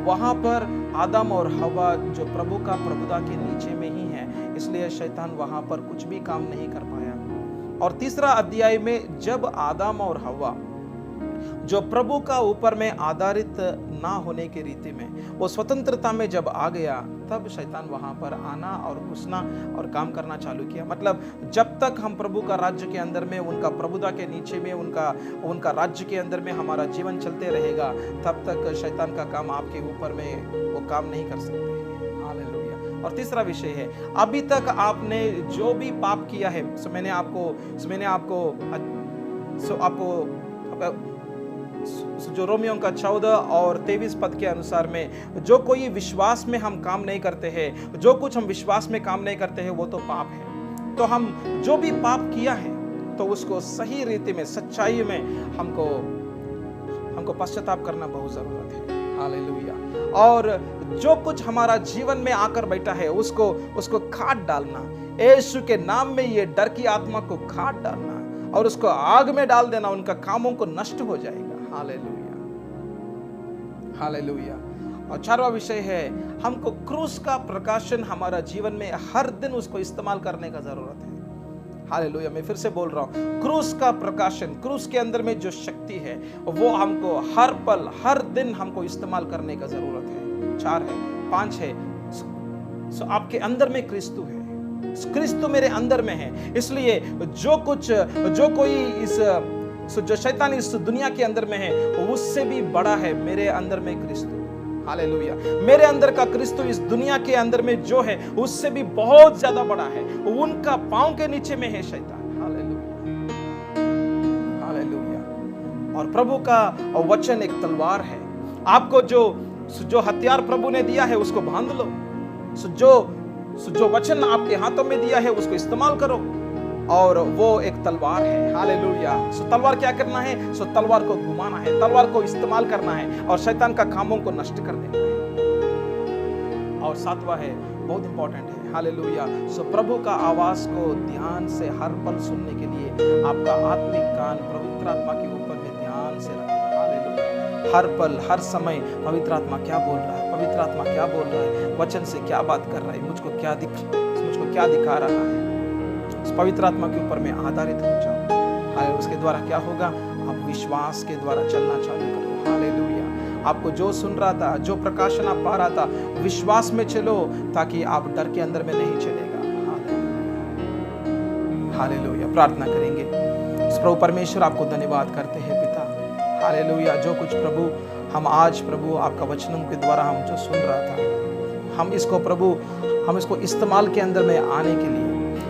[SPEAKER 1] वहां पर आदम और हवा जो प्रभु का प्रभुता के नीचे में ही है, इसलिए शैतान वहां पर कुछ भी काम नहीं कर पाया। और तीसरा अध्याय में जब आदम और हवा जो प्रभु का ऊपर में आधारित ना होने की रीति में वो स्वतंत्रता में जब आ गया, तब शैतान वहां पर आना और घुसना और काम करना चालू किया। मतलब जब तक हम प्रभु का राज्य के अंदर में, उनका प्रभुता के नीचे में, उनका राज्य के अंदर में हमारा जीवन चलते रहेगा, तब तक शैतान का काम आपके ऊपर में वो काम नहीं कर सकते। हालेलुया। और तीसरा विषय है, अभी तक आपने जो भी पाप किया है, मैंने आपको जो रोमियो का 14 और 23 पद के अनुसार में, जो कोई विश्वास में हम काम नहीं करते हैं, जो कुछ हम विश्वास में काम नहीं करते हैं वो तो पाप है। तो हम जो भी पाप किया है तो उसको सही रीति में, सच्चाई में हमको पश्चाताप करना बहुत जरूरत है। हालेलुया। और जो कुछ हमारा जीवन में आकर बैठा है उसको काट डालना, यीशु के नाम में ये डर की आत्मा को काट डालना और उसको आग में डाल देना, उनका कामों को नष्ट हो जाएगा। हालेलुया। हालेलुया। और 4वां विषय है, हमको क्रूस का प्रकाशन हमारा जीवन में हर दिन उसको इस्तेमाल करने का जरूरत है। हालेलुया। मैं फिर से बोल रहा हूं, क्रूस का प्रकाशन, क्रूस के अंदर में जो शक्ति है वो हमको हर पल, हर दिन हमको इस्तेमाल करने का जरूरत है। 4 है, 5 है, सो आपके अंदर में क्रिस्तु है, क्रिस्तु मेरे अंदर में है, इसलिए जो शैतान इस दुनिया के अंदर में है उससे भी बड़ा है मेरे अंदर में क्रिस्तु। हालेलुया। मेरे अंदर का क्रिस्तु इस दुनिया के अंदर में जो है उससे भी बहुत ज्यादा बड़ा है, उनका पांव के नीचे में है शैतान। Hallelujah, hallelujah. और प्रभु का वचन एक तलवार है। आपको जो हथियार प्रभु ने दिया है उसको बांध लो। जो वचन आपके हाथों में दिया है उसको इस्तेमाल करो, और वो एक तलवार है। हालेलुया। तलवार क्या करना है? तलवार को घुमाना है, तलवार को इस्तेमाल करना है और शैतान का कामों को नष्ट कर देना है। और सातवां है, बहुत इंपॉर्टेंट है। हालेलुया। प्रभु का आवाज को ध्यान से हर पल सुनने के लिए आपका आत्मिक कान पवित्र आत्मा के ऊपर में ध्यान से रखो। हालेलुया। हर पल हर समय पवित्र आत्मा क्या बोल रहा है, पवित्र आत्मा क्या बोल रहा है, वचन से क्या बात कर रहा है, मुझको क्या दिखा रहा है। पवित्र आत्मा के ऊपर में आधारित हो जाओ। हालेलुया। उसके द्वारा क्या होगा? आप विश्वास के द्वारा चलना चालू करो। हालेलुया। आपको जो सुन रहा था, जो प्रकाशन आप पा रहा था, विश्वास में चलो ताकि आप डर के अंदर में नहीं चलेगा। हालेलुया। प्रार्थना करेंगे। प्रभु परमेश्वर आपको धन्यवाद करते हैं पिता। हालेलुया। जो कुछ प्रभु हम आज प्रभु आपका वचनों के द्वारा हम जो सुन रहा था, हम इसको प्रभु हम इसको इस्तेमाल के अंदर में आने के लिए,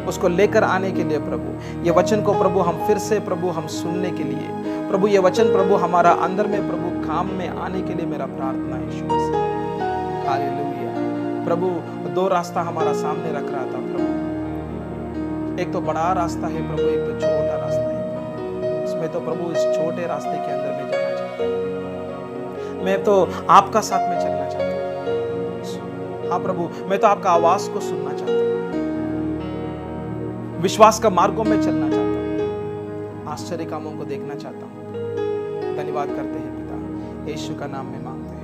[SPEAKER 1] उसको लेकर आने के लिए प्रभु, ये वचन को प्रभु हम फिर से प्रभु हम सुनने के लिए प्रभु, ये वचन प्रभु हमारा अंदर में प्रभु काम में आने के लिए मेरा प्रार्थना है यीशु मसीह। हालेलुया। प्रभु दो रास्ता हमारा सामने रख रहा था प्रभु, एक तो बड़ा रास्ता है प्रभु, एक तो छोटा रास्ता है प्रभु। इसमें तो प्रभु इस छोटे रास्ते के अंदर में जाना चाहता हूँ, मैं तो आपका साथ में चलना चाहता हूँ। हाँ प्रभु, मैं तो आपका आवाज को सुनना चाहता हूँ, विश्वास का मार्गों में चलना चाहता हूँ, आश्चर्य कामों को देखना चाहता हूँ। धन्यवाद करते हैं पिता, यीशु का नाम में मांगते हैं।